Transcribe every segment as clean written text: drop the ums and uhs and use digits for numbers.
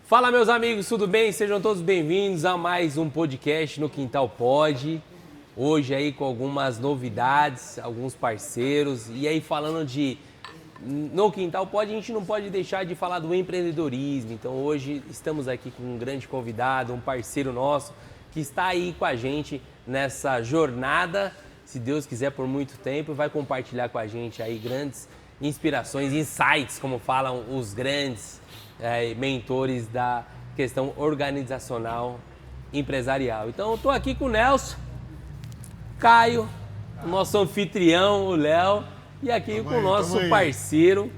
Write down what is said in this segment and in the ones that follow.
Fala, meus amigos, tudo bem? Sejam todos bem-vindos a mais um podcast no Quintal Pod. Hoje aí com algumas novidades, alguns parceiros. E aí falando de... No Quintal Pod, a gente não pode deixar de falar do empreendedorismo. Então hoje estamos aqui com um grande convidado, um parceiro nosso, que está aí com a gente nessa jornada, se Deus quiser, por muito tempo. Vai compartilhar com a gente aí grandes inspirações, insights, como falam os grandes mentores da questão organizacional empresarial. Então eu estou aqui com o Nelson, Caio, o nosso anfitrião, o Léo, e aqui com o nosso parceiro,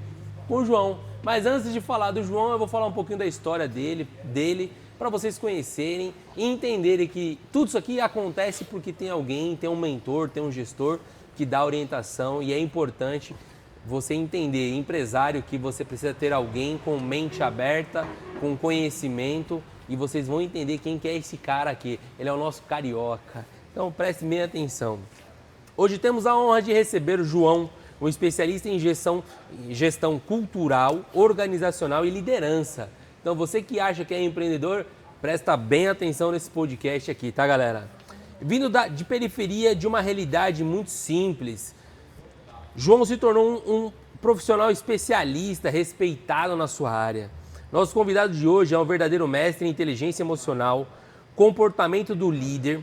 o João. Mas antes de falar do João, eu vou falar um pouquinho da história dele para vocês conhecerem e entenderem que tudo isso aqui acontece porque tem alguém, tem um mentor, tem um gestor que dá orientação, e é importante você entender, empresário, que você precisa ter alguém com mente aberta, com conhecimento, e vocês vão entender quem que é esse cara aqui. Ele é o nosso carioca. Então preste bem atenção. Hoje temos a honra de receber o João, um especialista em gestão cultural, organizacional e liderança. Então você que acha que é empreendedor, presta bem atenção nesse podcast aqui, tá, galera? Vindo de periferia, de uma realidade muito simples, João se tornou um profissional especialista, respeitado na sua área. Nosso convidado de hoje é um verdadeiro mestre em inteligência emocional, comportamento do líder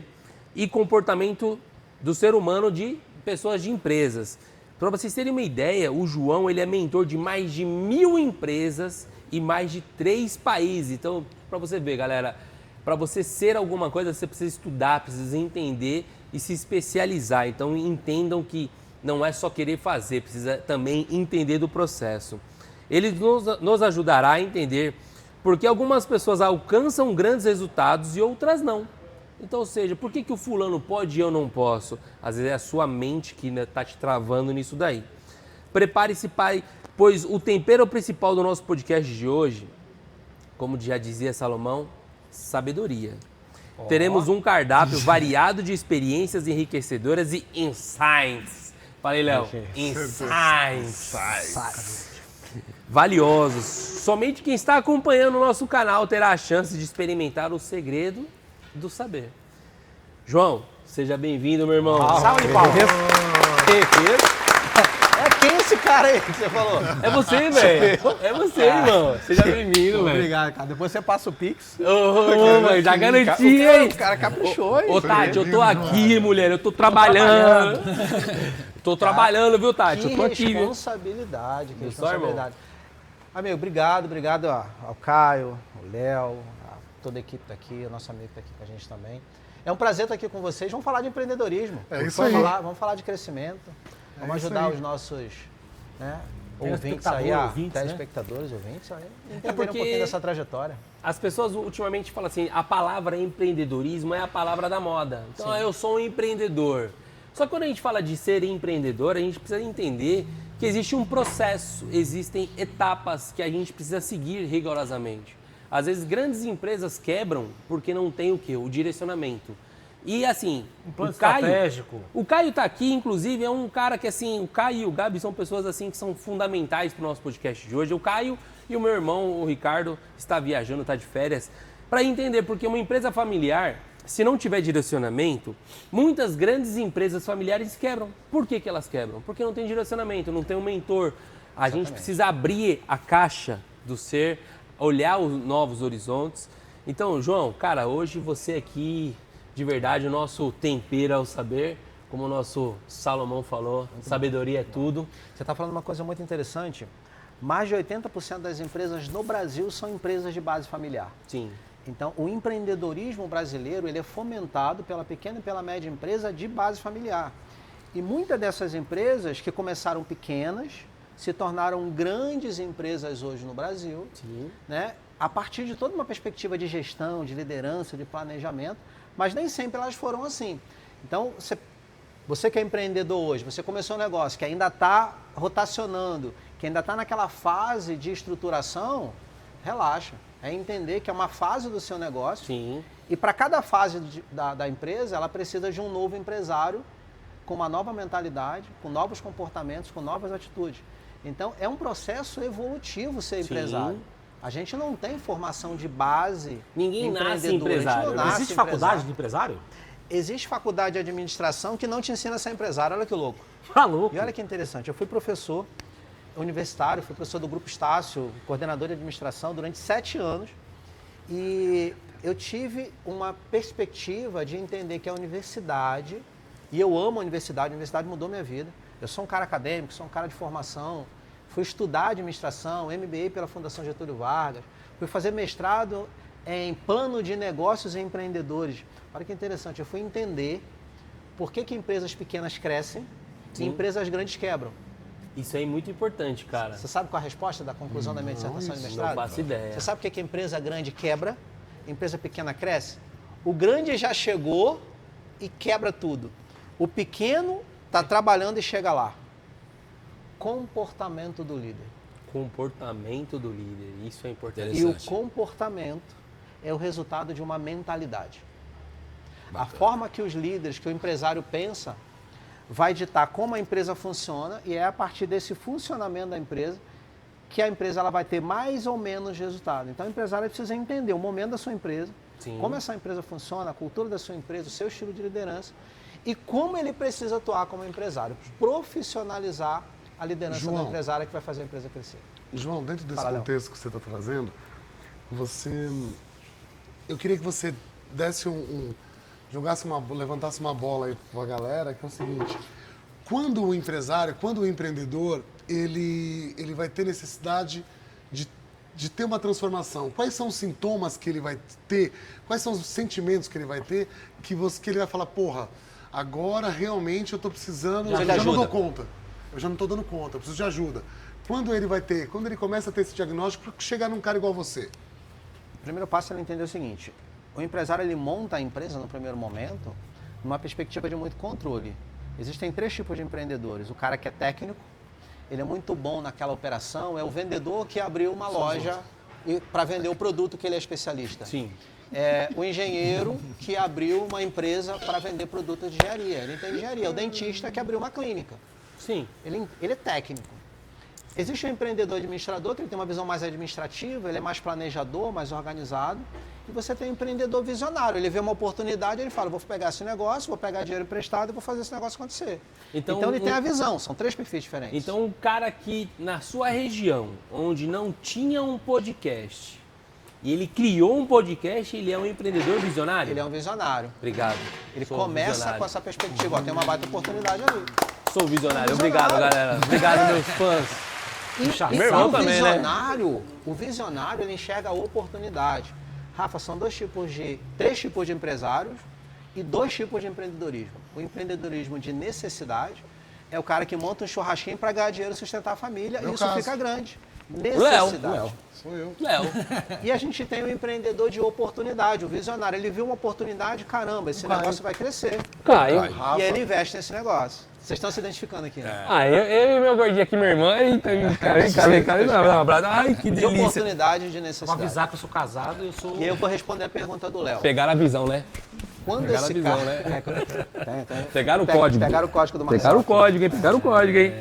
e comportamento do ser humano de pessoas de empresas. Para vocês terem uma ideia, o João ele é mentor de mais de 1000 empresas e mais de 3 países. Então, para você ver, galera, para você ser alguma coisa, você precisa estudar, precisa entender e se especializar. Então, entendam que não é só querer fazer, precisa também entender do processo. Ele nos ajudará a entender porque algumas pessoas alcançam grandes resultados e outras não. Então, ou seja, por que o fulano pode e eu não posso? Às vezes é a sua mente que está te travando nisso daí. Prepare-se, pai, pois o tempero principal do nosso podcast de hoje, como já dizia Salomão, sabedoria. Teremos um cardápio variado de experiências enriquecedoras e insights. Falei, Léo, insights valiosos. Somente quem está acompanhando o nosso canal terá a chance de experimentar o segredo do saber. João, seja bem-vindo, meu irmão. Salve de palmas. Quem é esse cara aí que você falou? É você, velho. É você, irmão. Seja bem-vindo, velho. Obrigado, cara. Depois você passa o Pix. Ô, já garanti, hein? O cara caprichou, hein? Ô, Tati, eu tô aqui, mulher. Eu tô trabalhando. Tô trabalhando, viu, Tati? Eu tô aqui, viu? Responsabilidade, que responsabilidade. Amigo, obrigado ao Caio, ao Léo, a toda a equipe tá aqui, o nosso amigo tá aqui com a gente também. É um prazer estar aqui com vocês. Vamos falar de empreendedorismo. Vamos falar de crescimento. Vamos ajudar os nossos ouvintes aí, telespectadores, ouvintes aí, entender um pouquinho dessa trajetória. As pessoas ultimamente falam assim, a palavra empreendedorismo é a palavra da moda. Então, eu sou um empreendedor. Só que quando a gente fala de ser empreendedor, a gente precisa entender que existe um processo, existem etapas que a gente precisa seguir rigorosamente. Às vezes, grandes empresas quebram porque não tem o quê? O direcionamento. E assim, o Caio tá aqui, inclusive, é um cara que assim, o Caio e o Gabi são pessoas assim que são fundamentais para o nosso podcast de hoje. O Caio e o meu irmão, o Ricardo, está viajando, está de férias, para entender, porque uma empresa familiar, se não tiver direcionamento, muitas grandes empresas familiares quebram. Por que elas quebram? Porque não tem direcionamento, não tem um mentor. A gente precisa abrir a caixa do ser, olhar os novos horizontes. Então, João, cara, hoje você aqui, de verdade, o nosso tempero é o saber, como o nosso Salomão falou, sabedoria é tudo. Você está falando uma coisa muito interessante. Mais de 80% das empresas no Brasil são empresas de base familiar. Sim. Então, o empreendedorismo brasileiro ele é fomentado pela pequena e pela média empresa de base familiar. E muitas dessas empresas que começaram pequenas se tornaram grandes empresas hoje no Brasil, né? A partir de toda uma perspectiva de gestão, de liderança, de planejamento, mas nem sempre elas foram assim. Então, você que é empreendedor hoje, você começou um negócio que ainda está rotacionando, que ainda está naquela fase de estruturação, relaxa. É entender que é uma fase do seu negócio. Sim. E para cada fase da empresa, ela precisa de um novo empresário com uma nova mentalidade, com novos comportamentos, com novas atitudes. Então, é um processo evolutivo ser empresário. A gente não tem formação de base. Ninguém nasce empreendedor. empresário, A gente né? não nasce Existe faculdade empresário. de empresário? Existe faculdade de administração que não te ensina a ser empresário. Olha que louco. Maluco. E olha que interessante. Eu fui professor universitário, fui professor do Grupo Estácio, coordenador de administração durante 7 anos. E eu tive uma perspectiva de entender que a universidade, e eu amo a universidade mudou minha vida. Eu sou um cara acadêmico, sou um cara de formação, fui estudar administração, MBA pela Fundação Getúlio Vargas, fui fazer mestrado em plano de negócios e empreendedores. Olha que interessante, eu fui entender por que empresas pequenas crescem e empresas grandes quebram. Isso aí é muito importante, cara. Você sabe qual a resposta da conclusão da minha dissertação de mestrado? Não faço ideia. Você sabe por que a empresa grande quebra, a empresa pequena cresce? O grande já chegou e quebra tudo. O pequeno está trabalhando e chega lá. Comportamento do líder. Comportamento do líder, isso é importante. E o comportamento é o resultado de uma mentalidade. A forma que os líderes, que o empresário pensa, vai ditar como a empresa funciona e é a partir desse funcionamento da empresa que a empresa ela vai ter mais ou menos resultado. Então, o empresário precisa entender o momento da sua empresa, Sim. como essa empresa funciona, a cultura da sua empresa, o seu estilo de liderança e como ele precisa atuar como empresário. Profissionalizar a liderança do empresário que vai fazer a empresa crescer. João, dentro desse Fala, contexto que você está trazendo, eu queria que você desse levantasse uma bola aí para a galera, que é o seguinte: quando o empresário, quando o empreendedor, ele vai ter necessidade de ter uma transformação, quais são os sintomas que ele vai ter, quais são os sentimentos que ele vai ter, que ele vai falar, porra, agora realmente eu estou precisando, eu já não dou conta, eu já não estou dando conta, eu preciso de ajuda. Quando ele começa a ter esse diagnóstico, para chegar num cara igual você? O primeiro passo é ele entender o seguinte: o empresário ele monta a empresa no primeiro momento numa perspectiva de muito controle. Existem 3 tipos de empreendedores. O cara que é técnico, ele é muito bom naquela operação, é o vendedor que abriu uma loja para vender o produto que ele é especialista. Sim. É o engenheiro que abriu uma empresa para vender produtos de engenharia. Ele entende engenharia. É o dentista que abriu uma clínica. Sim. Ele é técnico. Existe o empreendedor administrador, que ele tem uma visão mais administrativa, ele é mais planejador, mais organizado. E você tem o empreendedor visionário, ele vê uma oportunidade, ele fala, vou pegar esse negócio, vou pegar dinheiro emprestado e vou fazer esse negócio acontecer. Então ele tem a visão, são 3 perfis diferentes. Então, um cara que na sua região, onde não tinha um podcast, e ele criou um podcast, ele é um empreendedor visionário? Ele é um visionário. Obrigado. Ele Sou começa visionário. com essa perspectiva, ó, tem uma baita oportunidade ali. Sou visionário. É um Obrigado, visionário. galera. Obrigado, meus fãs. E Meu irmão o também, né? o visionário, ele enxerga a oportunidade. Rafa, são 3 tipos de empresários e 2 tipos de empreendedorismo. O empreendedorismo de necessidade é o cara que monta um churrasquinho para ganhar dinheiro e sustentar a família, e isso fica grande. Necessidade. Léo. Sou eu. Léo. E a gente tem o empreendedor de oportunidade, o visionário. Ele viu uma oportunidade, caramba, esse negócio vai crescer. Caio. E ele investe nesse negócio. Vocês estão se identificando aqui, né? Ah, eu e meu gordinho aqui, minha irmã. Eita, vem cá. Um abraço. Ai, que De delícia. oportunidade e de Vou necessidade. avisar que eu sou casado e eu sou... E aí eu vou responder a pergunta do Léo. Pegaram a visão, né? Quando Pegaram a esse visão, cara... né? Tem. Pegaram o código. Pegaram o código do Marcelo. Pegaram o código, hein? Pegaram o código, hein?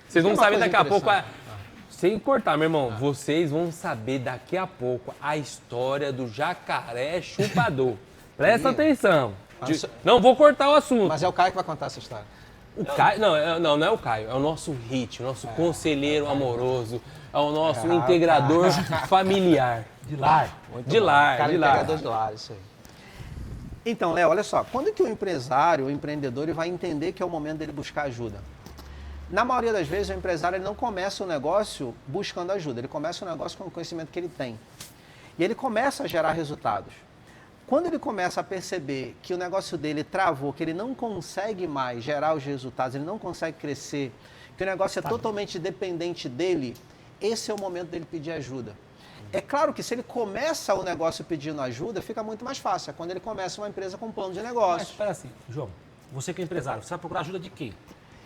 Vocês vão Tem uma saber coisa daqui a pouco... interessante. Sem cortar, meu irmão. Vocês vão saber daqui a pouco a história do jacaré chupador. Presta atenção. Não vou cortar o assunto. Mas é o Caio que vai contar essa história. O Caio, não é o Caio, é o nosso hit, o nosso conselheiro amoroso, é o nosso integrador familiar. De lar. De lar, Cara, de lar. integrador de lar, isso aí. Então, Léo, olha só. Quando que o empresário, o empreendedor, ele vai entender que é o momento dele buscar ajuda? Na maioria das vezes, o empresário ele não começa o negócio buscando ajuda. Ele começa o negócio com o conhecimento que ele tem. E ele começa a gerar resultados. Quando ele começa a perceber que o negócio dele travou, que ele não consegue mais gerar os resultados, ele não consegue crescer, que o negócio é totalmente dependente dele, esse é o momento dele pedir ajuda. É claro que se ele começa o negócio pedindo ajuda, fica muito mais fácil. É quando ele começa uma empresa com um plano de Mas negócio. espera assim, João, você que é empresário, você vai procurar ajuda de quem?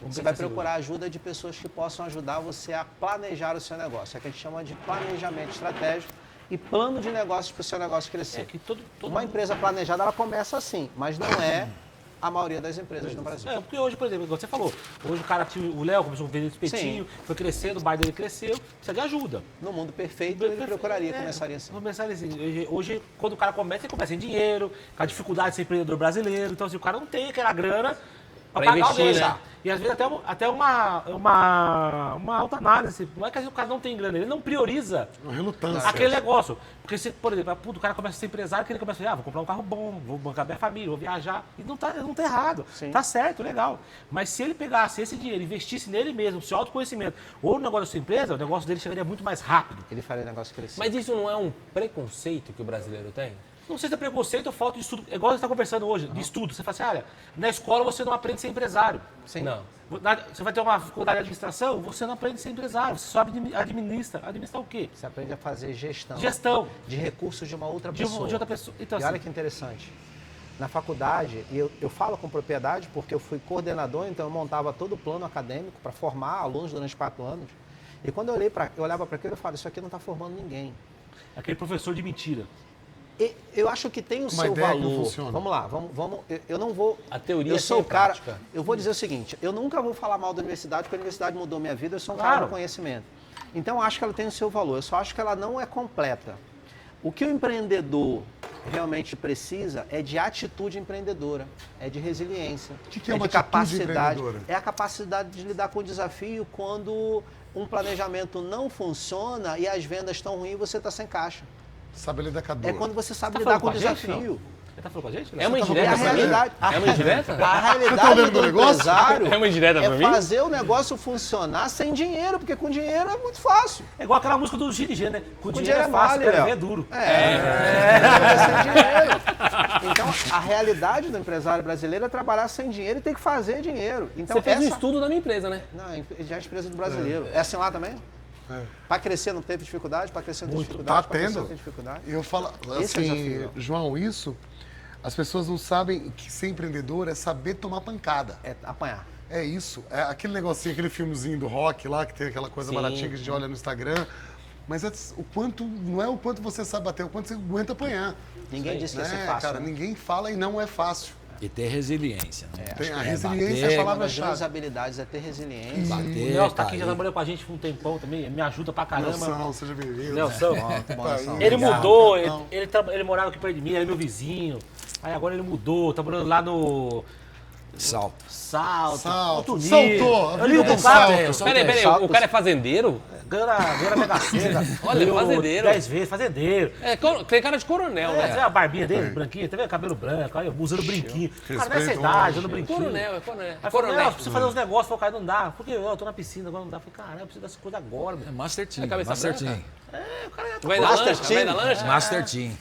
Você vai procurar ajuda de pessoas que possam ajudar você a planejar o seu negócio. É o que a gente chama de planejamento estratégico e plano de negócios para o seu negócio crescer. É que todo Uma empresa planejada, ela começa assim, mas não é a maioria das empresas no Brasil. Porque hoje, por exemplo, igual você falou, hoje o cara, o Léo começou a vender espetinho, foi crescendo, o bar dele cresceu, precisa de ajuda. No mundo perfeito, ele procuraria, começaria assim. Começaria assim. Hoje, quando o cara começa, ele começa em dinheiro, com a dificuldade de ser empreendedor brasileiro, então assim, o cara não tem aquela grana para pagar investir, o dele. né? E às vezes até uma autoanálise. Não é que o cara não tem grana, ele não prioriza Uma relutância. aquele negócio. Porque, se, por exemplo, o cara começa a ser empresário, que ele começa a falar, vou comprar um carro bom, vou bancar minha família, vou viajar. E não tá errado. Sim. Tá certo, legal. Mas se ele pegasse esse dinheiro, investisse nele mesmo, seu autoconhecimento, ou no negócio da sua empresa, o negócio dele chegaria muito mais rápido. Ele faria o negócio crescer. Mas isso não é um preconceito que o brasileiro tem? Não sei se é preconceito ou falta de estudo. É igual a gente está conversando hoje, de estudo. Você fala assim, olha, na escola você não aprende a ser empresário. Sim. Não. Você vai ter uma faculdade de administração, você não aprende a ser empresário. Você só administra. Administrar o quê? Você aprende a fazer gestão. Gestão. De recursos de uma outra De pessoa. outra pessoa. Então, E olha assim, que interessante. Na faculdade, e eu falo com propriedade porque eu fui coordenador, então eu montava todo o plano acadêmico para formar alunos durante 4 anos. E quando eu olhava para aquilo, eu falava, isso aqui não está formando ninguém. aquele professor de mentira. E eu acho que tem o Uma seu ideia que não valor. funciona. Vamos lá, eu não vou. A teoria eu sou sem o cara. prática. Eu vou dizer o seguinte: eu nunca vou falar mal da universidade, porque a universidade mudou minha vida, eu sou um Claro. cara do conhecimento. Então eu acho que ela tem o seu valor, eu só acho que ela não é completa. O que o empreendedor realmente precisa é de atitude empreendedora, é de resiliência, O que é uma de atitude capacidade. empreendedora? É a capacidade de lidar com o desafio quando um planejamento não funciona e as vendas estão ruins e você está sem caixa. Sabe lidar com a dor. É quando você sabe Tá lidar falando com o com a gente, desafio. Ele tá falando com a gente? É uma É indireta a pra mim? realidade. É uma indireta? A realidade Você tá olhando do o negócio? empresário É uma indireta pra mim? fazer o negócio funcionar sem dinheiro, porque com dinheiro é muito fácil. É igual aquela música do GNG, né? Com dinheiro é dinheiro é fácil, mole, escrever Léo. é duro. Sem dinheiro. Então, a realidade do empresário brasileiro é trabalhar sem dinheiro e ter que fazer dinheiro. Então, Você fez um essa... estudo da minha empresa, né? Não, já é a empresa do brasileiro. É assim lá também? É. Para crescer não teve dificuldade? Para crescer não teve Tá dificuldade? Pra crescer tendo. não teve dificuldade? Eu falo Esse é o assim, desafio. João, isso, as pessoas não sabem que ser empreendedor é saber tomar pancada. É apanhar. É isso. É aquele negocinho, aquele filmezinho do rock lá, que tem aquela coisa Sim. baratinha que a gente olha no Instagram. Mas o quanto, não é o quanto você sabe bater, é o quanto você aguenta apanhar. Ninguém disse que ia ser Né, fácil. cara, né? ninguém fala e não é fácil. E ter resiliência, né? Tem a É, resiliência bater, é a Uma das palavra-chave. grandes habilidades é ter resiliência. O bater, Nelson tá aqui, já cair. trabalhou com a gente por um tempão também, me ajuda pra caramba. Nelson, seja bem-vindo. Nelson, Muito bom, Nelson. ele Obrigado. mudou, Então, ele morava aqui perto de mim, ele é meu vizinho. Aí agora ele mudou, tá morando lá no Salto. Salto, Salto. alto nível. Saltou, a Eu ligo vida pro cara, salta. eu sou- Peraí, salto. o cara é fazendeiro? ganha na Mega Sena. Olha, Ganhou fazendeiro. 10 vezes, fazendeiro. É, tem cara de coronel, Você né? vê a barbinha dele, branquinha, tá vendo? Cabelo branco, aí, usando brinquinho. Cara, nessa Respeito, idade, usando brinquinho. Coronel, é coronel. Aí falou, Coronel. não, preciso fazer uns negócios, falou, cara, não dá. Porque eu tô na piscina, agora não dá. Eu falei, caralho, eu preciso dessa coisa agora, meu. É Master Team. É cabeça Master branca? Team. O cara já tá Vai da Master lancha? Vai Team? da lancha? Master Team.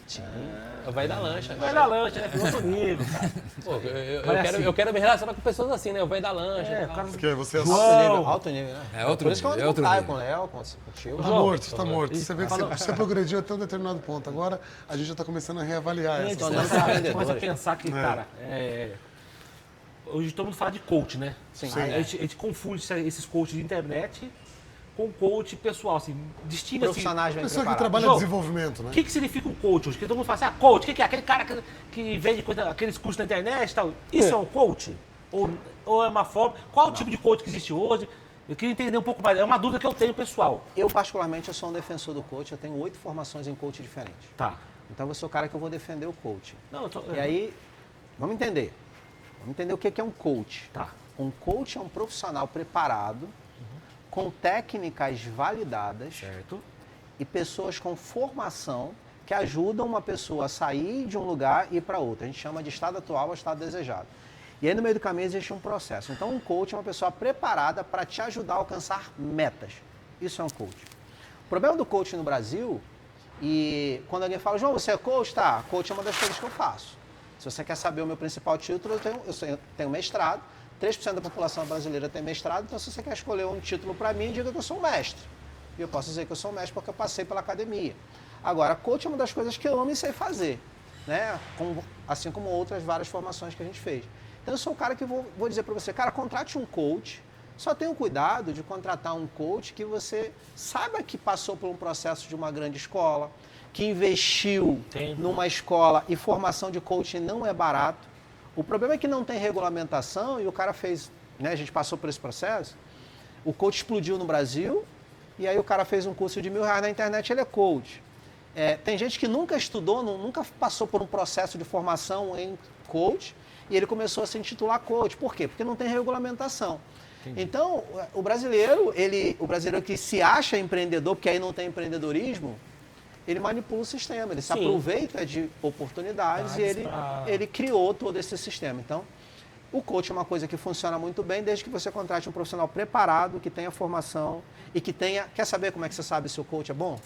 Vai da lancha. vai na lancha, né? Foi outro nível, cara. Pô, eu Mas quero, assim- eu quero me relacionar com pessoas assim, né? O vai da lancha. É, e o tal. cara... Porque você é Alto nível, né? É outro Por isso que eu nível, ando é com o outro Caio, nível. com o Léo, com o tio. Tá João, morto, tá morto. Você vê que falou- você progrediu até um determinado ponto. Agora a gente já tá começando a reavaliar Gente, essa Então, começa nós somos a empreendedores. pensar que, cara, hoje todo mundo fala de coach, né? Sim. A gente confunde esses coaches de internet com coach pessoal, assim, distingue assim. Profissionais bem pessoa que preparados. trabalha João, desenvolvimento, né? O que significa um coach hoje? Porque todo mundo fala assim, ah, coach, o que é? Aquele cara que vende coisa, aqueles cursos na internet e tal. Isso é um coach? Ou é uma forma? Qual o tipo de coach que existe hoje? Eu queria entender um pouco mais. É uma dúvida que eu tenho pessoal. Eu, particularmente, eu sou um defensor do coach. Eu tenho 8 formações em coach diferentes. Tá. Então, eu sou o cara que eu vou defender o coach. Não, eu tô... E aí, vamos entender. Vamos entender o que é um coach. Tá. Um coach é um profissional preparado, com técnicas validadas Certo. e pessoas com formação que ajudam uma pessoa a sair de um lugar e ir para outro. A gente chama de estado atual ao estado desejado. E aí no meio do caminho existe um processo. Então um coach é uma pessoa preparada para te ajudar a alcançar metas. Isso é um coach. O problema do coach no Brasil, e quando alguém fala, João, você é coach? Tá, coach é uma das coisas que eu faço. Se você quer saber o meu principal título, eu tenho mestrado. 3% da população brasileira tem mestrado, então se você quer escolher um título para mim, diga que eu sou um mestre. E eu posso dizer que eu sou um mestre porque eu passei pela academia. Agora, coach é uma das coisas que eu amo e sei fazer, né? Assim como outras várias formações que a gente fez. Então eu sou o cara que vou dizer para você, cara, contrate um coach, só tenha o cuidado de contratar um coach que você saiba que passou por um processo de uma grande escola, que investiu numa escola, e formação de coaching não é barato. O problema é que não tem regulamentação e o cara fez, né, a gente passou por esse processo, o coach explodiu no Brasil e aí o cara fez um curso de R$1.000 na internet, ele é coach. Tem gente que nunca estudou, nunca passou por um processo de formação em coach e ele começou a se intitular coach. Por quê? Porque não tem regulamentação. Entendi. Então, o brasileiro que se acha empreendedor, porque aí não tem empreendedorismo, ele manipula o sistema, ele se aproveita de oportunidades e ele criou todo esse sistema. Então, o coach é uma coisa que funciona muito bem desde que você contrate um profissional preparado, que tenha formação e que tenha... Quer saber como é que você sabe se o coach é bom?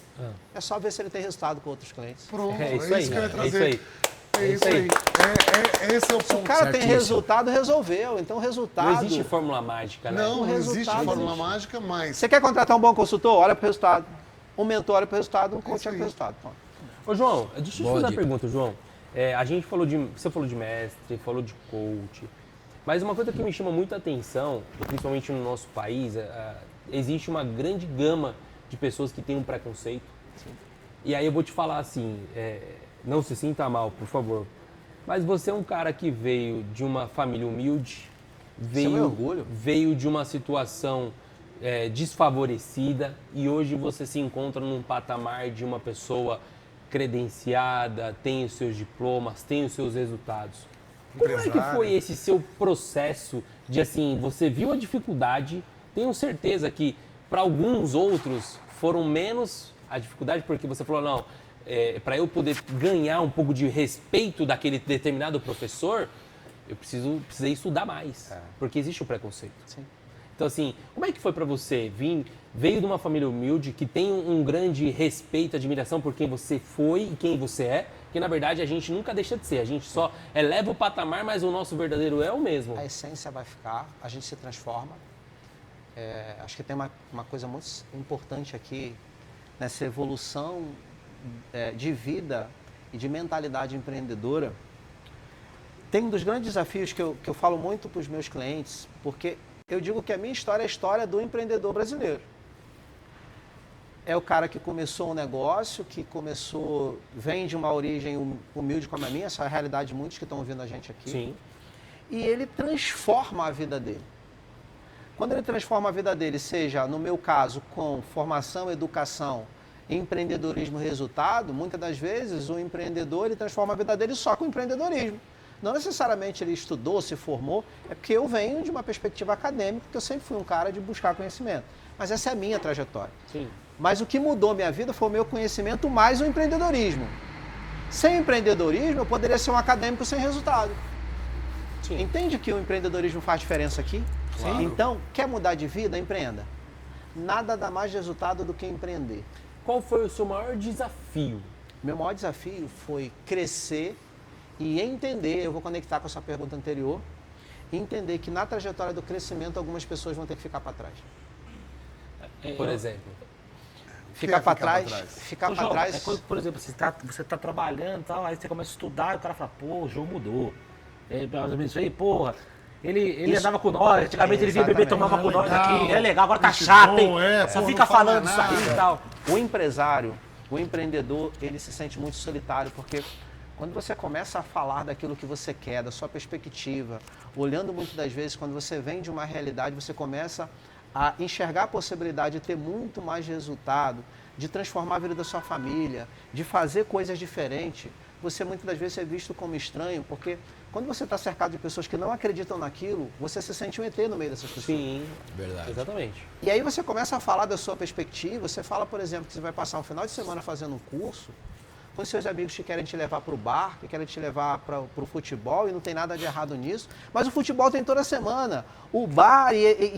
É só ver se ele tem resultado com outros clientes. Pronto, É isso aí, que eu ia é trazer. isso aí. É isso aí. Esse é o Se o ponto. cara tem Certíssimo. resultado, resolveu. Então, o resultado... Não existe fórmula mágica, né? Não, O não existe resultado fórmula existe. mágica, mas... Você quer contratar um bom consultor? Olha para o resultado. Um mentor olha para o resultado, um coach olha para o resultado. Pronto. Ô, João, deixa eu te Boa fazer uma dica. pergunta, João. Você falou de mestre, falou de coach, mas uma coisa que me chama muita atenção, principalmente no nosso país, existe uma grande gama de pessoas que têm um preconceito. Sim. E aí eu vou te falar assim, não se sinta mal, por favor, mas você é um cara que veio de uma família humilde, meu orgulho. veio de uma situação desfavorecida e hoje você se encontra num patamar de uma pessoa credenciada, tem os seus diplomas, tem os seus resultados. Como é que Empresário. foi esse seu processo de, assim, você viu a dificuldade, tenho certeza que para alguns outros foram menos a dificuldade, porque você falou, não, para eu poder ganhar um pouco de respeito daquele determinado professor, eu precisei estudar mais, porque existe o preconceito. Sim. Então, assim, como é que foi para você? Veio de uma família humilde que tem um grande respeito, admiração por quem você foi e quem você é, que na verdade a gente nunca deixa de ser, a gente só eleva o patamar, mas o nosso verdadeiro é o mesmo. A essência vai ficar, a gente se transforma. Acho que tem uma coisa muito importante aqui nessa evolução de vida e de mentalidade empreendedora. Tem um dos grandes desafios que eu falo muito para os meus clientes, porque eu digo que a minha história é a história do empreendedor brasileiro. É o cara que começou um negócio, vem de uma origem humilde como a minha, essa é a realidade de muitos que estão ouvindo a gente aqui. Sim. E ele transforma a vida dele. Quando ele transforma a vida dele, seja, no meu caso, com formação, educação, empreendedorismo, resultado, muitas das vezes o empreendedor ele transforma a vida dele só com empreendedorismo. Não necessariamente ele estudou, se formou, é porque eu venho de uma perspectiva acadêmica, que eu sempre fui um cara de buscar conhecimento. Mas essa é a minha trajetória. Sim. Mas o que mudou minha vida foi o meu conhecimento mais o empreendedorismo. Sem empreendedorismo, eu poderia ser um acadêmico sem resultado. Sim. Entende que o empreendedorismo faz diferença aqui? Claro. Então, quer mudar de vida? Empreenda. Nada dá mais resultado do que empreender. Qual foi o seu maior desafio? Meu maior desafio foi crescer e entender, eu vou conectar com essa pergunta anterior, entender que na trajetória do crescimento algumas pessoas vão ter que ficar para trás. Por exemplo. Ficar para trás, Ô, João, quando, por exemplo, você tá trabalhando e tal, aí você começa a estudar e o cara fala, pô, o João mudou. Isso aí, porra, ele andava com nós, antigamente ele vinha beber e tomava com nós aqui, é legal, agora tá Muito chato, bom, hein? Só pô, fica não fala falando disso nada. aí e tal. O empresário, o empreendedor, ele se sente muito solitário, porque quando você começa a falar daquilo que você quer, da sua perspectiva, olhando muitas das vezes, quando você vem de uma realidade, você começa a enxergar a possibilidade de ter muito mais resultado, de transformar a vida da sua família, de fazer coisas diferentes, você muitas das vezes é visto como estranho, porque quando você está cercado de pessoas que não acreditam naquilo, você se sente um ET no meio dessas pessoas. Sim, Verdade. exatamente. E aí você começa a falar da sua perspectiva, você fala, por exemplo, que você vai passar um final de semana fazendo um curso, com seus amigos que querem te levar para o bar, que querem te levar para o futebol, e não tem nada de errado nisso, mas o futebol tem toda semana. O bar,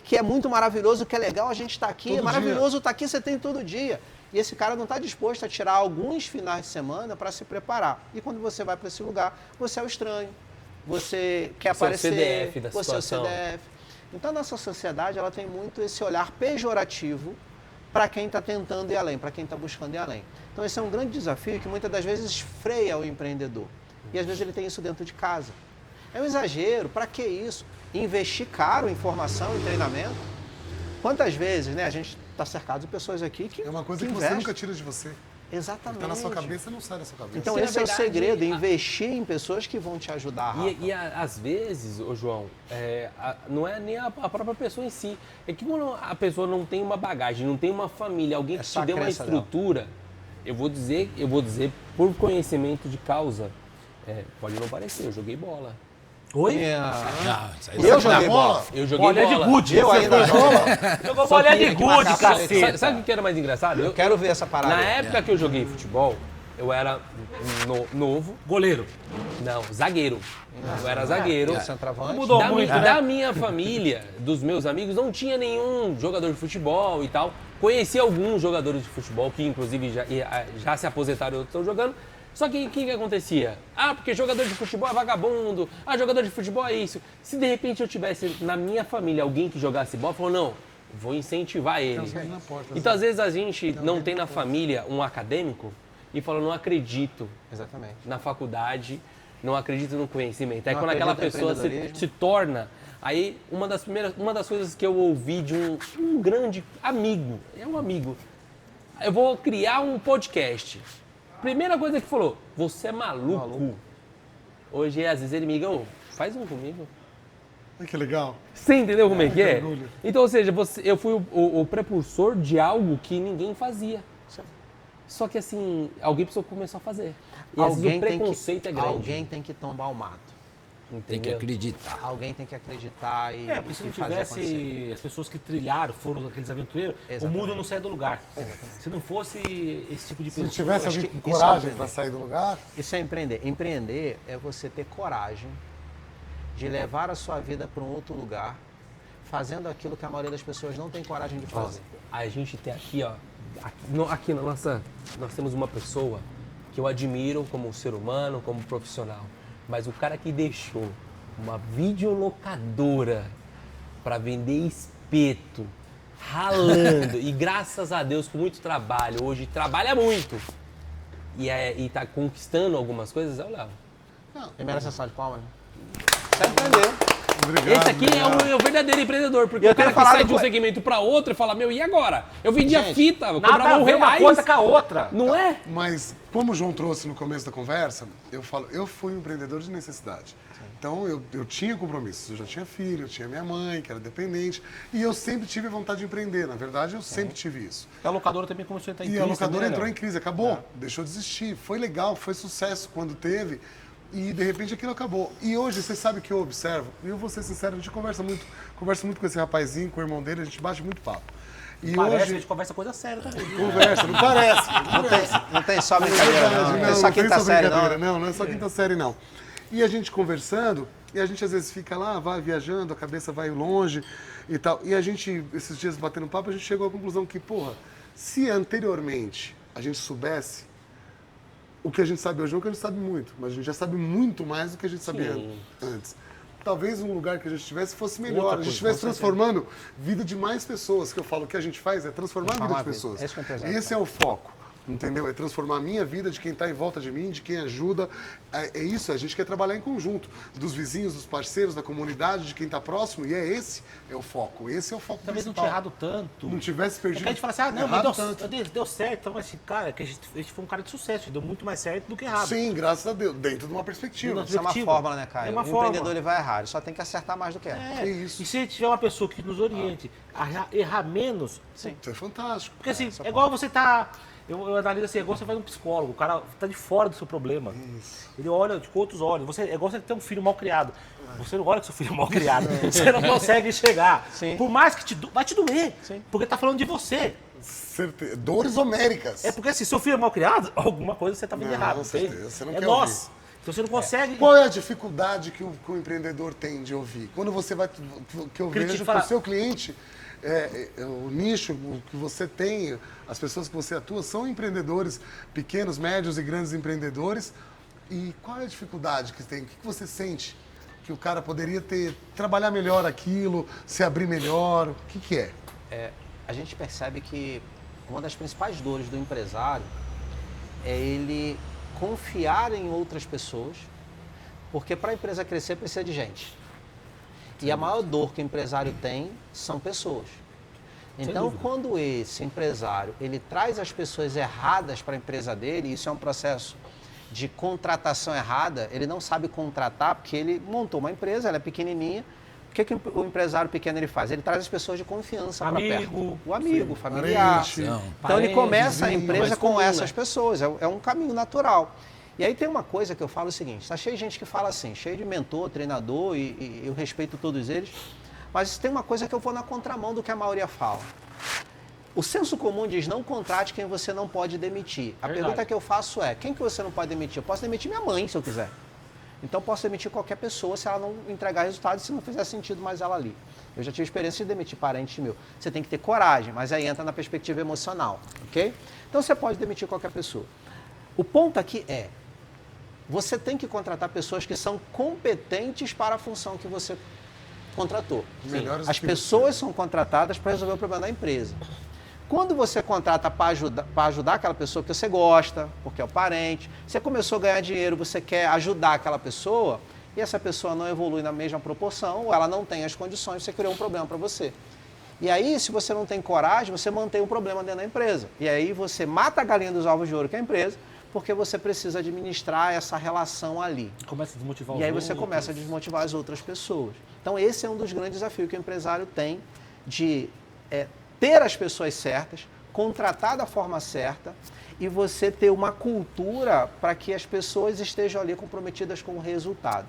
que é muito maravilhoso, que é legal, a gente está aqui, Todo é maravilhoso estar aqui, você tem todo dia. E esse cara não está disposto a tirar alguns finais de semana para se preparar. E quando você vai para esse lugar, você é o estranho, você quer Você é o aparecer, CDF da você é o situação. CDF. Então, a nossa sociedade ela tem muito esse olhar pejorativo para quem está tentando ir além, para quem está buscando ir além. Então, esse é um grande desafio que muitas das vezes freia o empreendedor. E às vezes ele tem isso dentro de casa. É um exagero, para que isso? Investir caro em formação, em treinamento. Quantas vezes, né, a gente está cercado de pessoas aqui que É uma coisa que você investem. nunca tira de você. Exatamente. Tá na sua cabeça, não sai da sua cabeça. Então Porque, esse na é o verdade, segredo, investir em pessoas que vão te ajudar, Rafa. Às vezes, ô João, não é nem a própria pessoa em si. É que quando a pessoa não tem uma bagagem, não tem uma família, alguém que só te a dê uma crença dela. estrutura, eu vou dizer por conhecimento de causa. Pode não parecer, eu joguei bola. Oi? Não, isso aí Eu não. joguei bola. Eu joguei Bolinha de bola. gude. Eu ainda jogo. Jogou Só bolinha que- de que gude, marcar- caceta. Sabe o que era mais engraçado? Eu quero ver essa parada. Na aí. época que eu joguei futebol, eu era novo. Goleiro. Não, zagueiro. Eu era zagueiro. Centroavante. Mudou Da, muito, mi- né? da minha família, dos meus amigos, não tinha nenhum jogador de futebol e tal. Conheci alguns jogadores de futebol que, inclusive, já se aposentaram e outros estão jogando. Só que o que acontecia? Porque jogador de futebol é vagabundo. Jogador de futebol é isso. Se de repente eu tivesse na minha família alguém que jogasse bola, falou, não, vou incentivar ele. alguém na porta, Então, às vezes, a gente não tem na família um acadêmico e fala, não acredito Exatamente. na faculdade, não acredito no conhecimento. Aí Não quando aquela acredito no pessoa se, empreendedorismo. se torna, aí uma das coisas que eu ouvi de um grande amigo, é um amigo, eu vou criar um podcast. Primeira coisa que falou, você é maluco. Hoje, às vezes, ele me liga, faz um comigo. Ai, que legal. Você entendeu como é que é? orgulho. Então, ou seja, eu fui o precursor de algo que ninguém fazia. Só que assim, alguém começou a fazer. E às vezes o preconceito é grande. Alguém tem que tombar o mato. Tem que entendeu? acreditar. Alguém tem que acreditar e, Porque se não e fazer acontecer. tivesse as pessoas que trilharam, foram aqueles aventureiros, Exatamente. o mundo não saia do lugar. Se não fosse esse tipo de Se pessoa. tivesse acho alguém que com isso coragem é para sair do lugar, Isso é empreender. Empreender é você ter coragem de levar a sua vida para um outro lugar, fazendo aquilo que a maioria das pessoas não tem coragem de fazer. A gente tem aqui, ó, aqui na nossa, nós temos uma pessoa que eu admiro como ser humano, como profissional, mas o cara que deixou uma videolocadora para vender espeto, ralando, e graças a Deus, com muito trabalho, hoje trabalha muito, e tá conquistando algumas coisas, é o Léo. Ele merece sessão de palmas. Você empreendeu. obrigado. Esse aqui é o verdadeiro empreendedor, porque Eu o cara tenho que sai falado de um com- segmento para outro e fala, meu, e agora? Eu vendia Gente, fita, eu Nada cobrava a ver uma R$1. coisa com a outra. Não é? Mas, como o João trouxe no começo da conversa, eu falo, eu fui um empreendedor de necessidade. Então, eu tinha compromissos. Eu já tinha filho, eu tinha minha mãe, que era dependente. E eu sempre tive a vontade de empreender. Na verdade, eu sempre tive isso. A locadora também começou a entrar em E crise. a locadora também, né, entrou Léo? em crise, acabou, deixou de existir. Foi legal, foi sucesso quando teve. E, de repente, aquilo acabou. E hoje, você sabe o que eu observo? E eu vou ser sincero, a gente conversa muito com esse rapazinho, com o irmão dele, a gente bate muito papo. E Parece que a hoje... gente conversa coisa séria também. Conversa, não parece. Não tem só É brincadeira, verdade, não. não, Tem só não tem quinta só série, brincadeira, não. não é só quinta série, não. E a gente conversando, e a gente às vezes fica lá, vai viajando, a cabeça vai longe e tal. E a gente, esses dias batendo papo, a gente chegou à conclusão que, porra, se anteriormente a gente soubesse o que a gente sabe hoje, não que a gente sabe muito, mas a gente já sabe muito mais do que a gente sabia Sim. antes. Talvez um lugar que a gente estivesse fosse melhor, Outra a gente coisa, estivesse transformando vida de mais pessoas, que eu falo, o que a gente faz é transformar a vida Transformar de a vida. pessoas. Esse que é o empresário. Esse é o foco. Entendeu? É transformar a minha vida, de quem está em volta de mim, de quem ajuda. É isso, a gente quer trabalhar em conjunto. Dos vizinhos, dos parceiros, da comunidade, de quem está próximo. E esse é o foco. Esse é o foco Talvez não principal. tinha errado tanto. Não tivesse É perdido. que a gente fala assim, não, mas errado deu, tanto. deu certo. Então, assim, cara, que a gente foi um cara de sucesso. Deu muito mais certo do que errado. Sim, graças a Deus. Dentro de uma perspectiva. Isso é uma Perspectiva. fórmula, né, Caio? É uma o fórmula. empreendedor ele vai errar, ele só tem que acertar mais do que erra. É, isso. E se tiver uma pessoa que nos oriente a errar menos, Sim. Isso é fantástico. porque assim, é igual você tá. Eu analiso assim, é igual você vai num psicólogo, o cara tá de fora do seu problema. Ele olha com outros olhos. Você, é igual você ter um filho mal criado. Você não olha com seu filho mal criado. Você não consegue enxergar. Sim. Por mais que vai te doer. Sim. Porque tá falando de você. Dores homéricas. É porque assim, seu filho é mal criado, alguma coisa você tá vendo Não, errado. com entende? certeza, você não é quer nós. ouvir. Então você não consegue. Qual é a dificuldade que o empreendedor tem de ouvir? Quando você vai, que eu vejo que Criticar. o seu cliente, o nicho o que você tem, as pessoas que você atua são empreendedores, pequenos, médios e grandes empreendedores. E qual é a dificuldade que tem? O que você sente que o cara poderia trabalhar melhor aquilo, se abrir melhor? O que é? A gente percebe que uma das principais dores do empresário é ele confiar em outras pessoas, porque para a empresa crescer precisa de gente. E a maior dor que o empresário tem são pessoas. Então, quando esse empresário ele traz as pessoas erradas para a empresa dele, isso é um processo de contratação errada, ele não sabe contratar porque ele montou uma empresa, ela é pequenininha. O que o empresário pequeno ele faz? Ele traz as pessoas de confiança para perto. O amigo, o familiar. Parente. Então ele começa a vizinho, empresa mais com comum, essas né? pessoas, é um caminho natural. E aí tem uma coisa que eu falo o seguinte, está cheio de gente que fala assim, cheio de mentor, treinador, e eu respeito todos eles, mas tem uma coisa que eu vou na contramão do que a maioria fala. O senso comum diz, não contrate quem você não pode demitir. A pergunta que eu faço é, quem que você não pode demitir? Eu posso demitir minha mãe, se eu quiser. Então, eu posso demitir qualquer pessoa se ela não entregar resultado, se não fizer sentido mais ela ali. Eu já tive experiência de demitir parente meu. Você tem que ter coragem, mas aí entra na perspectiva emocional, ok? Então, você pode demitir qualquer pessoa. O ponto aqui é, você tem que contratar pessoas que são competentes para a função que você contratou. Melhores As que pessoas são contratadas para resolver o problema da empresa. Quando você contrata para ajudar aquela pessoa que você gosta, porque é o parente, você começou a ganhar dinheiro, você quer ajudar aquela pessoa, e essa pessoa não evolui na mesma proporção, ou ela não tem as condições, você criou um problema para você. E aí, se você não tem coragem, você mantém um problema dentro da empresa. E aí você mata a galinha dos ovos de ouro, que é a empresa, porque você precisa administrar essa relação ali. Começa a desmotivar os E aí você outros. começa a desmotivar as outras pessoas. Então esse é um dos grandes desafios que o empresário tem de ter as pessoas certas, contratar da forma certa e você ter uma cultura para que as pessoas estejam ali comprometidas com o resultado.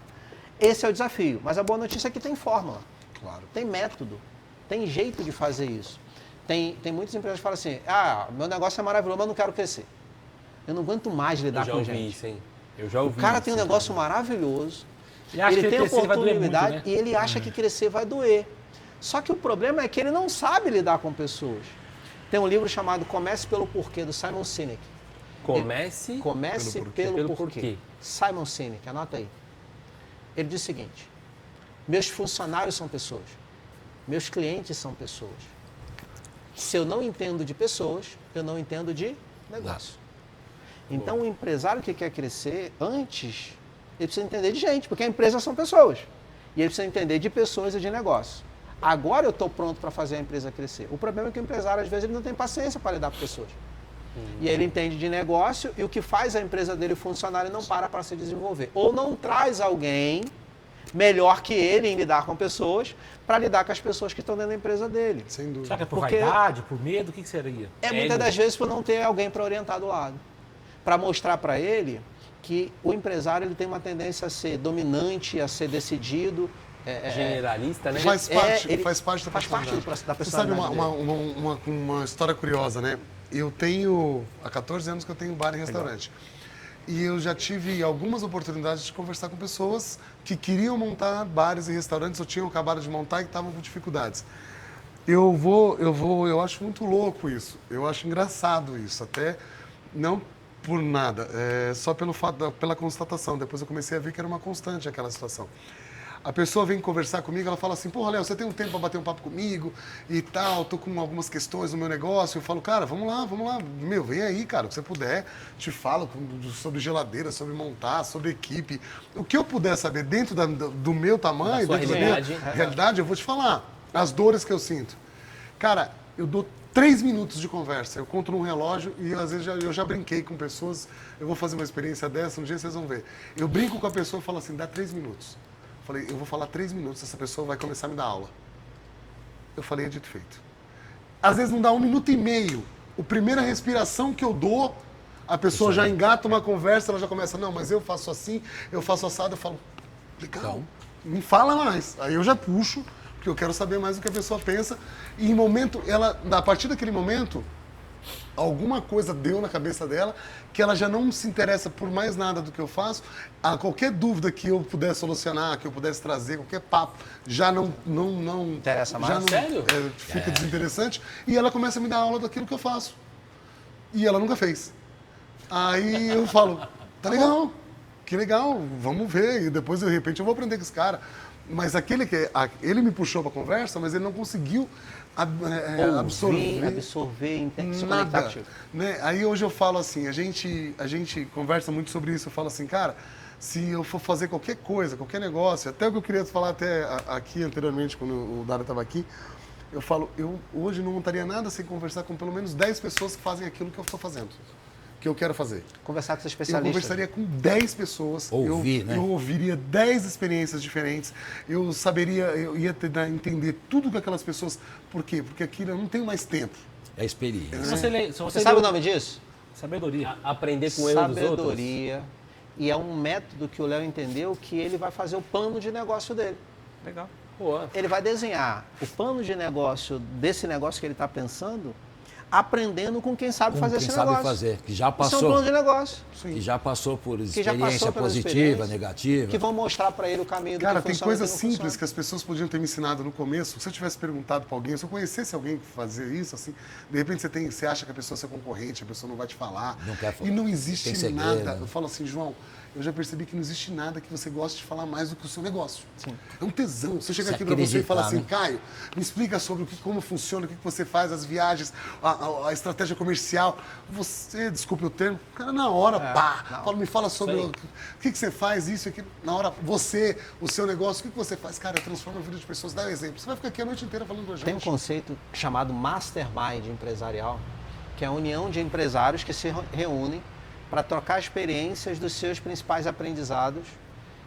Esse é o desafio, mas a boa notícia é que tem fórmula, Claro. tem método, tem jeito de fazer isso. Tem muitas empresas que falam assim, meu negócio é maravilhoso, mas eu não quero crescer. Eu não aguento mais Eu lidar já com ouvi gente. isso, hein? Eu já ouvi O cara isso. tem um negócio maravilhoso, Ele acha que tem crescer vai doer oportunidade muito, né? e ele acha que crescer vai doer. Só que o problema é que ele não sabe lidar com pessoas. Tem um livro chamado Comece pelo Porquê, do Simon Sinek. Comece Comece Pelo pelo porquê. porquê. Simon Sinek, anota aí. Ele diz o seguinte, meus funcionários são pessoas, meus clientes são pessoas. Se eu não entendo de pessoas, eu não entendo de negócio. Então, o empresário que quer crescer, antes, ele precisa entender de gente, porque a empresa são pessoas. E ele precisa entender de pessoas e de negócio. Agora eu estou pronto para fazer a empresa crescer. O problema é que o empresário, às vezes, ele não tem paciência para lidar com pessoas. E aí ele entende de negócio e o que faz a empresa dele funcionar, ele não para se desenvolver. Ou não traz alguém melhor que ele em lidar com pessoas para lidar com as pessoas que estão dentro da empresa dele. Sem dúvida. Será que é por Porque- vaidade, por medo? O que seria? Muitas das vezes por não ter alguém para orientar do lado. Para mostrar para ele que o empresário ele tem uma tendência a ser dominante, a ser decidido. generalista, né? Faz parte, ele faz parte da faz parte personalidade. da Você sabe personalidade uma história curiosa, né? Eu tenho, há 14 anos que eu tenho bar e restaurante. E eu já tive algumas oportunidades de conversar com pessoas que queriam montar bares e restaurantes, ou tinham acabado de montar e que estavam com dificuldades. Eu acho muito louco isso. Eu acho engraçado isso, até não por nada, só pelo fato, pela constatação. Depois eu comecei a ver que era uma constante aquela situação. A pessoa vem conversar comigo, ela fala assim, porra, Léo, você tem um tempo para bater um papo comigo e tal, tô com algumas questões no meu negócio. Eu falo, cara, vamos lá, meu, vem aí, cara, o que você puder, te falo sobre geladeira, sobre montar, sobre equipe. O que eu puder saber dentro do meu tamanho, Da sua dentro da minha realidade, eu vou te falar. As dores que eu sinto. Cara, eu dou 3 minutos de conversa, eu conto num relógio e às vezes eu já brinquei com pessoas, eu vou fazer uma experiência dessa, um dia vocês vão ver. Eu brinco com a pessoa e falo assim, dá 3 minutos. Falei, eu vou falar 3 minutos, essa pessoa vai começar a me dar aula. Eu falei, é dito e feito. Às vezes não dá 1 minuto e meio. A primeira respiração que eu dou, a pessoa já engata uma conversa, ela já começa, não, mas eu faço assim, eu faço assado, eu falo, legal, me fala mais. Aí eu já puxo, porque eu quero saber mais o que a pessoa pensa. E em momento, a partir daquele momento, alguma coisa deu na cabeça dela que ela já não se interessa por mais nada do que eu faço. A qualquer dúvida que eu pudesse solucionar, que eu pudesse trazer, qualquer papo, já não Interessa mais? já não, Sério? fica desinteressante. E ela começa a me dar aula daquilo que eu faço. E ela nunca fez. Aí eu falo, tá legal, que legal, vamos ver. E depois, de repente, eu vou aprender com esse cara. Mas ele me puxou para a conversa, mas ele não conseguiu absorver se conectar nada. contigo. Né? Aí hoje eu falo assim, a gente conversa muito sobre isso, eu falo assim, cara, se eu for fazer qualquer coisa, qualquer negócio, até o que eu queria falar até aqui anteriormente, quando o Dário estava aqui, eu falo, eu hoje não montaria nada sem conversar com pelo menos 10 pessoas que fazem aquilo que eu estou fazendo, que eu quero fazer. Conversar com esse Eu especialista. conversaria com 10 pessoas, Ouvir, né? eu ouviria 10 experiências diferentes, eu ia tentar entender tudo que aquelas pessoas... Por quê? Porque aquilo eu não tenho mais tempo. É experiência. Se você lê, se Você você sabe lê o nome disso? Sabedoria. Aprender com o erro dos outros. Sabedoria. E é um método que o Léo entendeu que ele vai fazer o plano de negócio dele. Legal. Pô, Ele vai desenhar o plano de negócio desse negócio que ele está pensando, aprendendo com quem sabe Com fazer quem esse sabe negócio. fazer, que já Isso é um passou. plano de negócio. Que já passou por Que já experiência passou pela positiva, experiência, negativa. Que vão mostrar para ele o caminho do Cara, que tem funciona e coisas o que não simples funciona. que as pessoas podiam ter me ensinado no começo. Se eu tivesse perguntado para alguém, se eu conhecesse alguém que fazia isso, assim, de repente você acha que a pessoa é seu concorrente, a pessoa não vai te falar. Não quer falar. E não existe Tem segredo, nada. né? Eu falo assim, João, eu já percebi que não existe nada que você goste de falar mais do que o seu negócio. É um tesão. Se eu chegar Se aqui para você e falar assim, acreditar, Caio, me explica sobre como funciona, o que você faz, as viagens, a estratégia comercial. Você, desculpe o termo, cara, na hora, pá. Fala, me fala sobre o que você faz, isso, aquilo. Na hora, você, o seu negócio, o que você faz? Cara, transforma a vida de pessoas. Dá um exemplo. Você vai ficar aqui a noite inteira falando com a gente. Tem um conceito chamado Mastermind empresarial, que é a união de empresários que se reúnem para trocar experiências dos seus principais aprendizados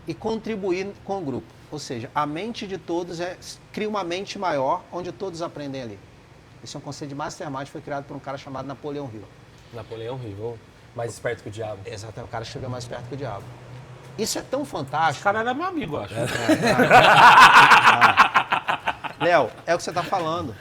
e contribuir com o grupo. Ou seja, a mente de todos cria uma mente maior, onde todos aprendem ali. Esse é um conceito de Mastermind, foi criado por um cara chamado Napoleão Hill. Napoleão Hill, mais esperto que o diabo. Exato, o cara chegou mais perto que o diabo. Isso é tão Esse fantástico. cara era meu amigo, eu acho. Léo, é o que você está falando.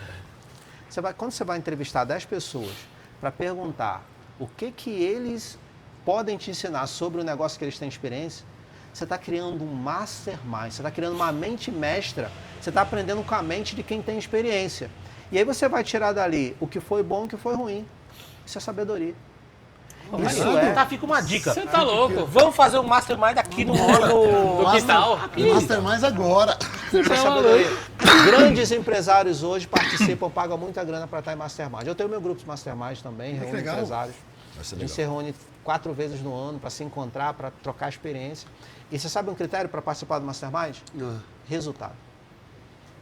Quando você vai entrevistar 10 pessoas para perguntar o que eles podem te ensinar sobre o negócio que eles têm experiência, você está criando um mastermind, você está criando uma mente mestra, você está aprendendo com a mente de quem tem experiência. E aí você vai tirar dali o que foi bom e o que foi ruim. Isso é sabedoria. Isso é... Tá, fica uma dica. Você tá louco? Vamos fazer um mastermind aqui no Do quintal. Mastermind agora. Isso é sabedoria. Grandes empresários hoje participam, pagam muita grana para estar em Mastermind. Eu tenho meu grupo de Mastermind também, reúno legal. empresários. Vai ser A gente legal. se reúne 4 vezes no ano para se encontrar, para trocar experiência. E você sabe um critério para participar do Mastermind? Resultado.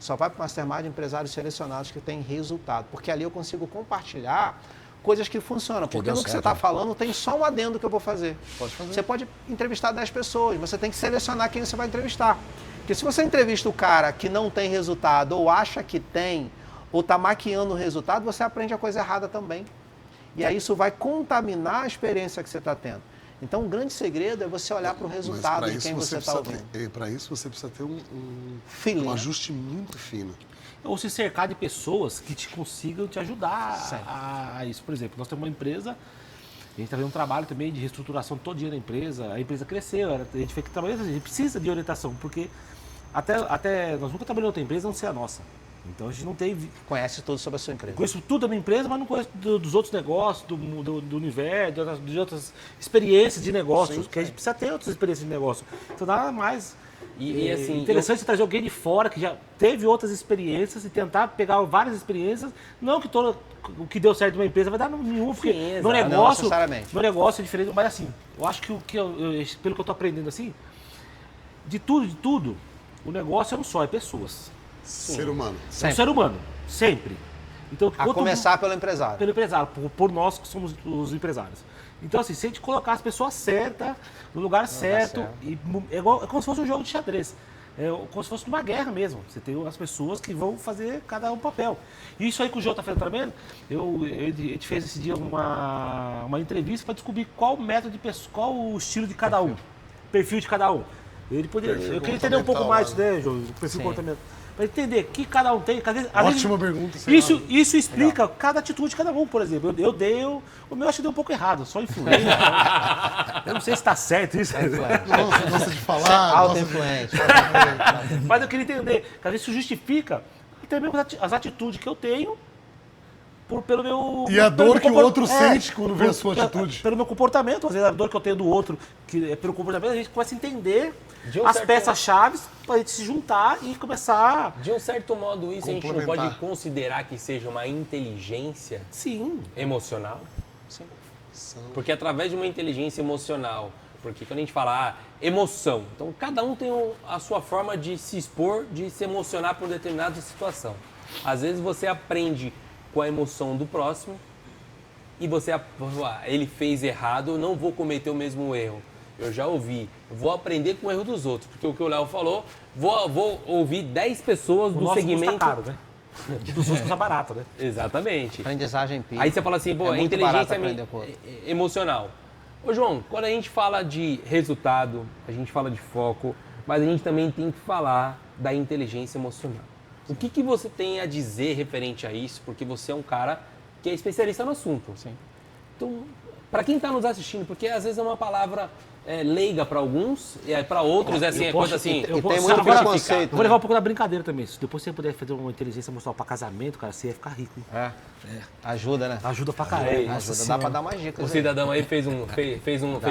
Só vai para o Mastermind empresários selecionados que têm resultado. Porque ali eu consigo compartilhar coisas que funcionam. Porque deu no que você certo, está né? falando tem só um adendo que eu vou fazer. Pode fazer. Você pode entrevistar 10 pessoas, você tem que selecionar quem você vai entrevistar. Porque se você entrevista o cara que não tem resultado, ou acha que tem, ou está maquiando o resultado, você aprende a coisa errada também. E aí isso vai contaminar a experiência que você está tendo. Então, um grande segredo é você olhar para o resultado de quem você está ouvindo. Para isso você precisa ter um Feeling, né? ajuste muito fino. Ou se cercar de pessoas que te consigam te ajudar a isso. Por exemplo, nós temos uma empresa, a gente está vendo um trabalho também de reestruturação todo dia da empresa, a empresa cresceu, a gente fica trabalhando, a gente precisa de orientação, porque até nós nunca trabalhamos em outra empresa, a não ser a nossa. Então a gente não tem... Conhece tudo sobre a sua empresa. Conheço tudo da minha empresa, mas não conheço dos outros negócios, do universo, de outras experiências de negócios, que a gente precisa ter outras experiências de negócio. Então nada mais E assim, interessante trazer alguém de fora que já teve outras experiências e tentar pegar várias experiências, não que o que deu certo numa empresa vai dar nenhum, porque Sim, no exato. Não negócio, necessariamente. no negócio é diferente, mas assim, eu acho que pelo que eu tô aprendendo assim, de tudo, o negócio é um só, é pessoas. Ser humano. É um Sempre. ser humano, sempre. Então, A começar pelo empresário. pelo empresário, por nós que somos os empresários. Então, assim, se a gente colocar as pessoas certas, no lugar certo, certo. e é como se fosse um jogo de xadrez. É como se fosse uma guerra mesmo. Você tem as pessoas que vão fazer cada um papel. E isso aí que o João está fazendo também, a gente fez esse dia uma entrevista para descobrir qual método de pessoa, qual o estilo de cada um, perfil de cada um. Eu queria entender um pouco mais, né, João, o perfil de comportamento. Para entender o que cada um tem. Ótima pergunta. sei lá. Isso explica cada atitude de cada um, por exemplo. O meu acho que deu um pouco errado, só influência. Eu não sei se está certo isso. Nossa, gosta de falar. Alta gosta de- influência. Mas eu queria entender, que às vezes isso justifica e também as atitudes que eu tenho pelo meu... E a pelo dor que o compor- outro sente quando vê a sua atitude. Pelo meu comportamento, às vezes a dor que eu tenho do outro, que é pelo comportamento, a gente começa a entender De um as certo peças-chave pra gente se juntar e começar... de um certo modo, isso a gente não pode Complementar. considerar que seja uma inteligência Sim. emocional? Porque através de uma inteligência emocional, porque quando a gente fala emoção, então cada um tem a sua forma de se expor, de se emocionar por determinada situação. Às vezes você aprende com a emoção do próximo e ele fez errado, eu não vou cometer o mesmo erro. Eu já ouvi, eu vou aprender com o erro dos outros, porque o que o Léo falou, vou ouvir 10 pessoas O do nosso segmento... custa caro, né? O dos outros custa barato, né? Exatamente. Aprendizagem empírica. Aí você fala assim, pô, É muito inteligência barato aprender com o outro. emocional. Ô João, quando a gente fala de resultado, a gente fala de foco, mas a gente também tem que falar da inteligência emocional. O que você tem a dizer referente a isso? Porque você é um cara que é especialista no assunto. Sim. Então, para quem está nos assistindo, porque às vezes é uma palavra leiga para alguns, e para outros é assim, é coisa assim... E tem muito preconceito. Eu vou levar um pouco da brincadeira também. Se depois você puder fazer uma inteligência emocional para casamento, cara, você ia ficar rico. É. Ajuda, né? Ajuda pra caralho. Ajuda. Dá pra dar umas dicas. O aí. cidadão aí fez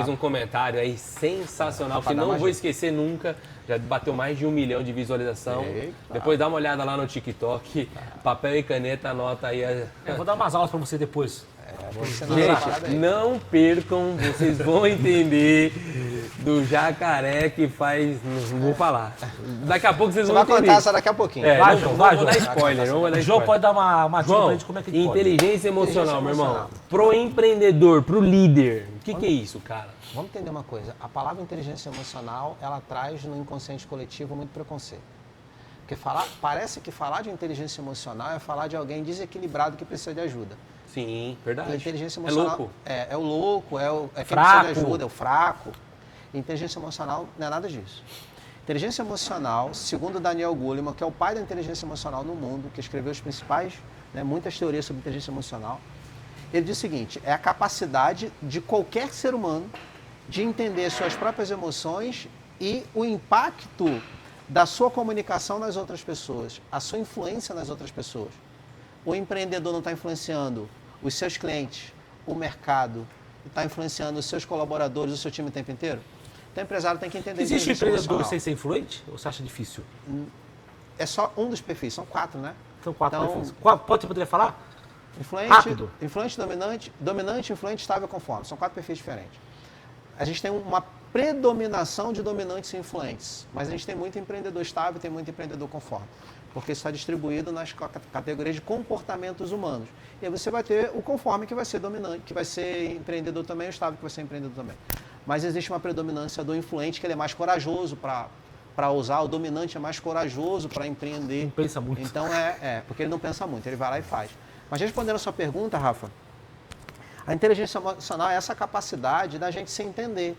um comentário aí sensacional, que não vou esquecer nunca. Já bateu mais de 1 milhão de visualização. Eita. Depois dá uma olhada lá no TikTok. Papel e caneta, anota aí. Eu vou dar umas aulas pra você depois. Vou ensinar essa parada Gente, aí. não percam, vocês vão entender do jacaré que faz... Não vou falar. Daqui a pouco vocês Você vão vai entender. contar essa daqui a pouquinho. É, Vai, não, João, não vai, vou dar João. spoiler, não vou dar O João spoiler. pode dar uma dica pra João, gente como é que pode. inteligência emocional, meu irmão. emocional. Pro empreendedor, pro líder. O que é isso, cara? Vamos entender uma coisa. A palavra inteligência emocional, ela traz no inconsciente coletivo muito preconceito. Porque parece que falar de inteligência emocional é falar de alguém desequilibrado que precisa de ajuda. Sim, verdade. A inteligência emocional É louco. é o louco, é quem Fraco. precisa de ajuda, é o fraco. E inteligência emocional não é nada disso. Inteligência emocional, segundo Daniel Goleman, que é o pai da inteligência emocional no mundo, que escreveu os principais, muitas teorias sobre inteligência emocional, ele diz o seguinte: é a capacidade de qualquer ser humano de entender suas próprias emoções e o impacto da sua comunicação nas outras pessoas, a sua influência nas outras pessoas. O empreendedor não está influenciando os seus clientes, o mercado, está influenciando os seus colaboradores, o seu time o tempo inteiro? Então o empresário tem que entender Existe inteligência empreendedor emocional. sem ser influente? Ou você acha difícil? É só um dos perfis, são 4, né? São 4 Então, perfis. Você poderia falar? Influente, Rápido. influente, dominante, influente, estável, conforme. São 4 perfis diferentes. A gente tem uma predominação de dominantes e influentes, mas a gente tem muito empreendedor estável e tem muito empreendedor conforme, porque isso está distribuído nas categorias de comportamentos humanos. E aí você vai ter o conforme, que vai ser dominante, que vai ser empreendedor também, o estável, que vai ser empreendedor também. Mas existe uma predominância do influente, que ele é mais corajoso para usar, o dominante é mais corajoso para empreender. Não pensa muito. Então porque ele não pensa muito, ele vai lá e faz. Mas respondendo a sua pergunta, Rafa, a inteligência emocional é essa capacidade da gente se entender.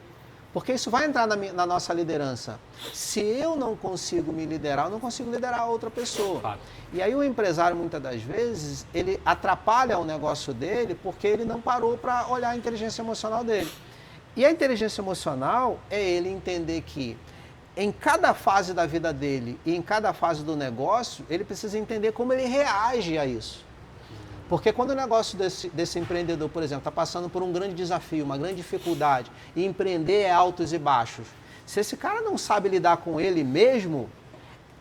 Porque isso vai entrar na nossa liderança. Se eu não consigo me liderar, eu não consigo liderar a outra pessoa. Fato. E aí o empresário, muitas das vezes, ele atrapalha o negócio dele porque ele não parou para olhar a inteligência emocional dele. E a inteligência emocional é ele entender que em cada fase da vida dele e em cada fase do negócio, ele precisa entender como ele reage a isso. Porque quando o negócio desse empreendedor, por exemplo, está passando por um grande desafio, uma grande dificuldade, e empreender é altos e baixos, se esse cara não sabe lidar com ele mesmo,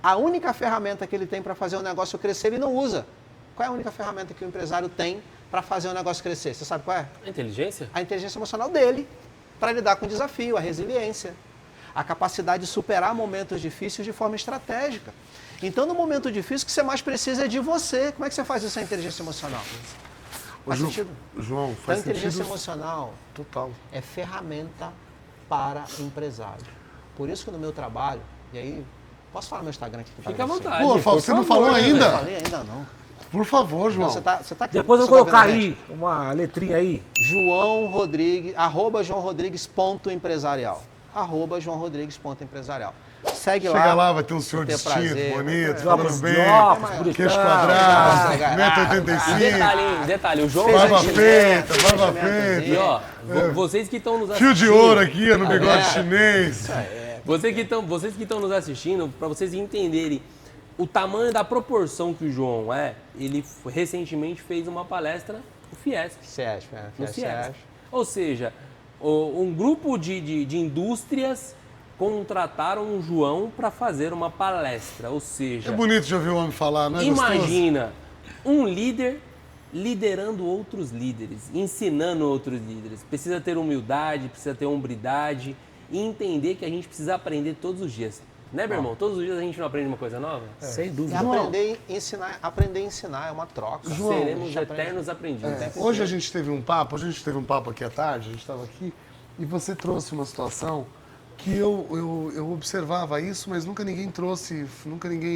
a única ferramenta que ele tem para fazer o negócio crescer, ele não usa. Qual é a única ferramenta que o empresário tem para fazer o negócio crescer? Você sabe qual é? A inteligência? A inteligência emocional dele, para lidar com o desafio, a resiliência, a capacidade de superar momentos difíceis de forma estratégica. Então, no momento difícil, o que você mais precisa é de você. Como é que você faz isso, a inteligência emocional? Faz sentido? João, Então, a faz inteligência sentido emocional total. é ferramenta para empresário. Por isso que no meu trabalho, e aí, posso falar meu Instagram aqui? Fica à vontade. Pô, por você não favor, falou né, ainda? Não falei ainda não. Por favor, João. Você tá aqui, Depois eu você vou tá colocar vendo a aí uma letrinha aí. João Rodrigues, @joaorodrigues.empresarial. @joaorodrigues.empresarial. Segue Chega lá, lá. vai ter um senhor ter distinto, prazer. bonito, Óculos falando de bem, óculos, bonitão. queixo quadrado, legal. 1,85m, Detalhe, o João... Fez barba investimento, feita, barba investimento feita. E ó, vocês que estão nos fio assistindo... de ouro aqui no bigode chinês. Vocês que estão nos assistindo, para vocês entenderem o tamanho da proporção que o João ele recentemente fez uma palestra no Fiesc. Fiesc, No Fiesc. Ou seja, um grupo de indústrias contrataram o João para fazer uma palestra. Ou seja, É bonito de ouvir o homem falar, não é imagina um líder liderando outros líderes, ensinando outros líderes. Precisa ter humildade, precisa ter hombridade e entender que a gente precisa aprender todos os dias. Né, meu irmão? Todos os dias a gente não aprende uma coisa nova? Sem E dúvida. aprender a ensinar é uma troca. Seremos eternos aprendidos. Hoje a gente teve um papo, aqui à tarde, a gente estava aqui, e você trouxe uma situação que eu observava isso, mas nunca ninguém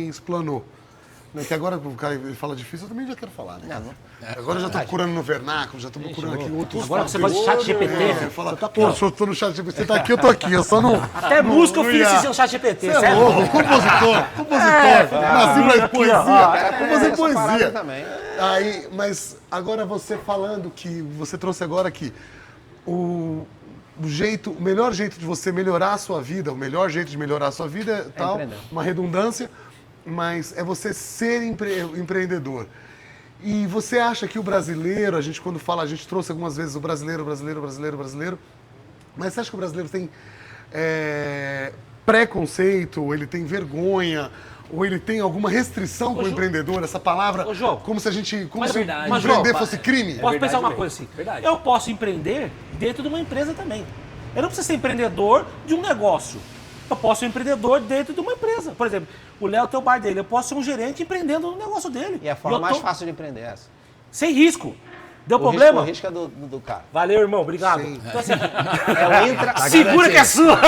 explanou. Né, que agora o cara ele fala difícil, eu também já quero falar, né? Agora eu já estou procurando no vernáculo, já estou procurando aqui outros. Agora você faz chat GPT. Fala, pô, se eu tô no chat GPT, você tá aqui, eu tô aqui, eu só não... Até música eu fiz esse seu chat GPT, Você é certo? louco, compositor, nasci pra poesia, vou fazer poesia. Também. Aí, mas agora você falando que, você trouxe agora que o melhor jeito de você melhorar a sua vida, o melhor jeito de melhorar a sua vida é tal, empreender. uma redundância, mas é você ser empreendedor. E você acha que o brasileiro, a gente quando fala, a gente trouxe algumas vezes o brasileiro, mas você acha que o brasileiro tem preconceito, ele tem vergonha, ou ele tem alguma restrição com o empreendedor? Essa palavra, Ô, João, como se mas se verdade. Mas, empreender João, fosse crime? Posso verdade pensar uma mesmo. coisa assim. Verdade. Eu posso empreender dentro de uma empresa também. Eu não preciso ser empreendedor de um negócio. Eu posso ser um empreendedor dentro de uma empresa. Por exemplo, o Léo tem o bar dele. Eu posso ser um gerente empreendendo no negócio dele. E a forma eu mais fácil de empreender é essa. Sem risco. Deu O problema? risco é do cara. Valeu, irmão. Obrigado. Sim. Então, assim, É o segura que é sua.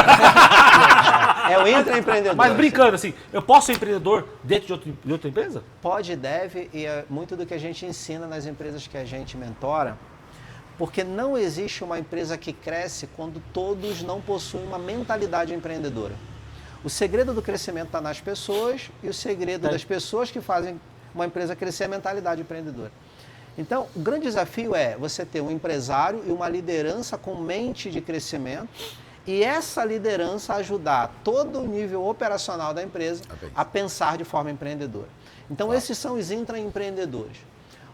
intraempreendedor. Mas brincando, assim, eu posso ser empreendedor dentro de outra empresa? Pode e deve, e é muito do que a gente ensina nas empresas que a gente mentora, porque não existe uma empresa que cresce quando todos não possuem uma mentalidade empreendedora. O segredo do crescimento está nas pessoas e o segredo das pessoas que fazem uma empresa crescer é a mentalidade empreendedora. Então, o grande desafio é você ter um empresário e uma liderança com mente de crescimento e essa liderança ajudar todo o nível operacional da empresa a pensar de forma empreendedora. Então, esses são os intraempreendedores.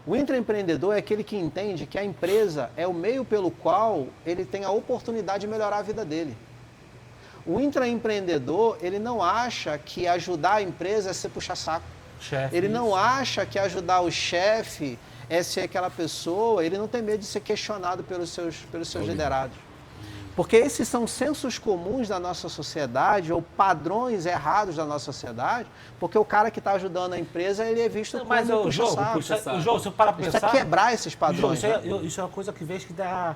O intraempreendedor é aquele que entende que a empresa é o meio pelo qual ele tem a oportunidade de melhorar a vida dele. O intraempreendedor, ele não acha que ajudar a empresa é ser puxa-saco. Ele não acha que ajudar o chefe é ser aquela pessoa, ele não tem medo de ser questionado pelos seus liderados. Porque esses são sensos comuns da nossa sociedade, ou padrões errados da nossa sociedade, porque o cara que está ajudando a empresa, ele é visto como Mas um o jogo, puxa-saco. se eu parar pra Isso pensar... é quebrar esses padrões. João, né? isso é uma coisa que vejo que dá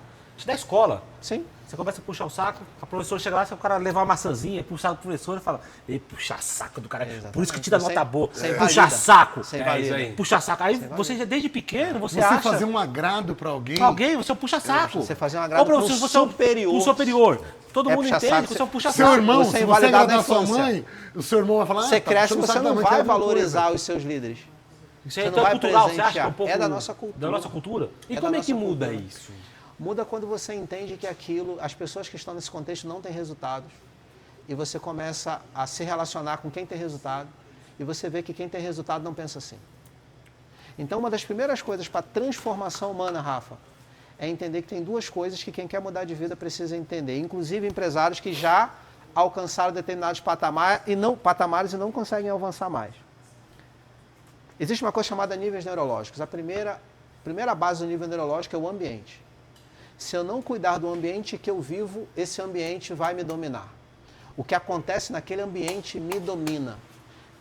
escola. Sim. Você começa a puxar o saco, a professora chega lá, se o cara levar uma maçãzinha, puxar o professor e fala, ei, puxa saco do cara. Por isso que te dá nota boa. Puxa saco. Você É isso aí. Puxa saco. Aí você já desde pequeno, você Você acha... fazer um agrado pra alguém. Você é um puxa saco. Você fazer um agrado Ou pra pro você, você é superior. um superior. Todo É mundo puxa-saco, entende que você é um puxa Seu saco. irmão, Você se você invalidado agradar na a sua infância. mãe, o seu irmão vai falar... Você tá cresce, puxando o você saco da não mãe, vai quer alguma valorizar coisa. os seus líderes. Isso é Você não tão vai cultural, você acha que é presentear. um pouco É da nossa cultura. Da nossa cultura? E É como da é que nossa muda cultura. isso? Muda quando você entende que as pessoas que estão nesse contexto não têm resultados. E você começa a se relacionar com quem tem resultado. E você vê que quem tem resultado não pensa assim. Então, uma das primeiras coisas para a transformação humana, Rafa, é entender que tem duas coisas que quem quer mudar de vida precisa entender. Inclusive empresários que já alcançaram determinados patamares e não conseguem avançar mais. Existe uma coisa chamada níveis neurológicos. A primeira base do nível neurológico é o ambiente. Se eu não cuidar do ambiente que eu vivo, esse ambiente vai me dominar. O que acontece naquele ambiente me domina.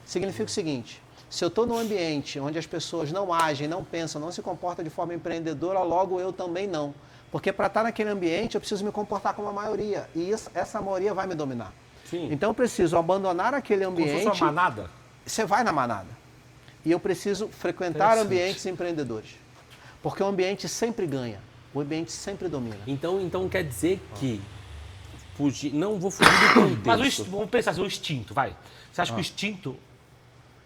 Significa o seguinte, se eu estou num ambiente onde as pessoas não agem, não pensam, não se comportam de forma empreendedora, logo eu também não. Porque para estar naquele ambiente eu preciso me comportar como a maioria. E essa maioria vai me dominar. Sim. Então eu preciso abandonar aquele Como se ambiente. fosse uma manada? Você vai na manada. E eu preciso frequentar ambientes empreendedores. Porque o ambiente sempre ganha. O ambiente sempre domina. Então quer dizer que não vou fugir do contexto. Mas vamos pensar assim, o instinto, vai. Você acha que o instinto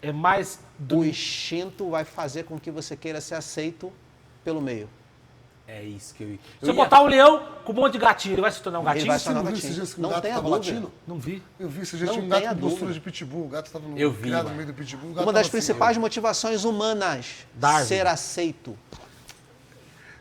é mais do... O instinto vai fazer com que você queira ser aceito pelo meio. É isso que eu Se eu botar um leão com um monte de gatinho, ele vai se tornar um Ele gatinho? vai se Você não tornar viu gatinho. esses dias que o Não gato tenha tava dúvida. latindo? Não vi. Eu vi esses dias, Não tinha um gato tenha com postura dúvida. de pitbull. O gato tava Eu vi, criado mano. no meio do pitbull. O gato Uma das tava principais motivações humanas, Darwin. ser aceito.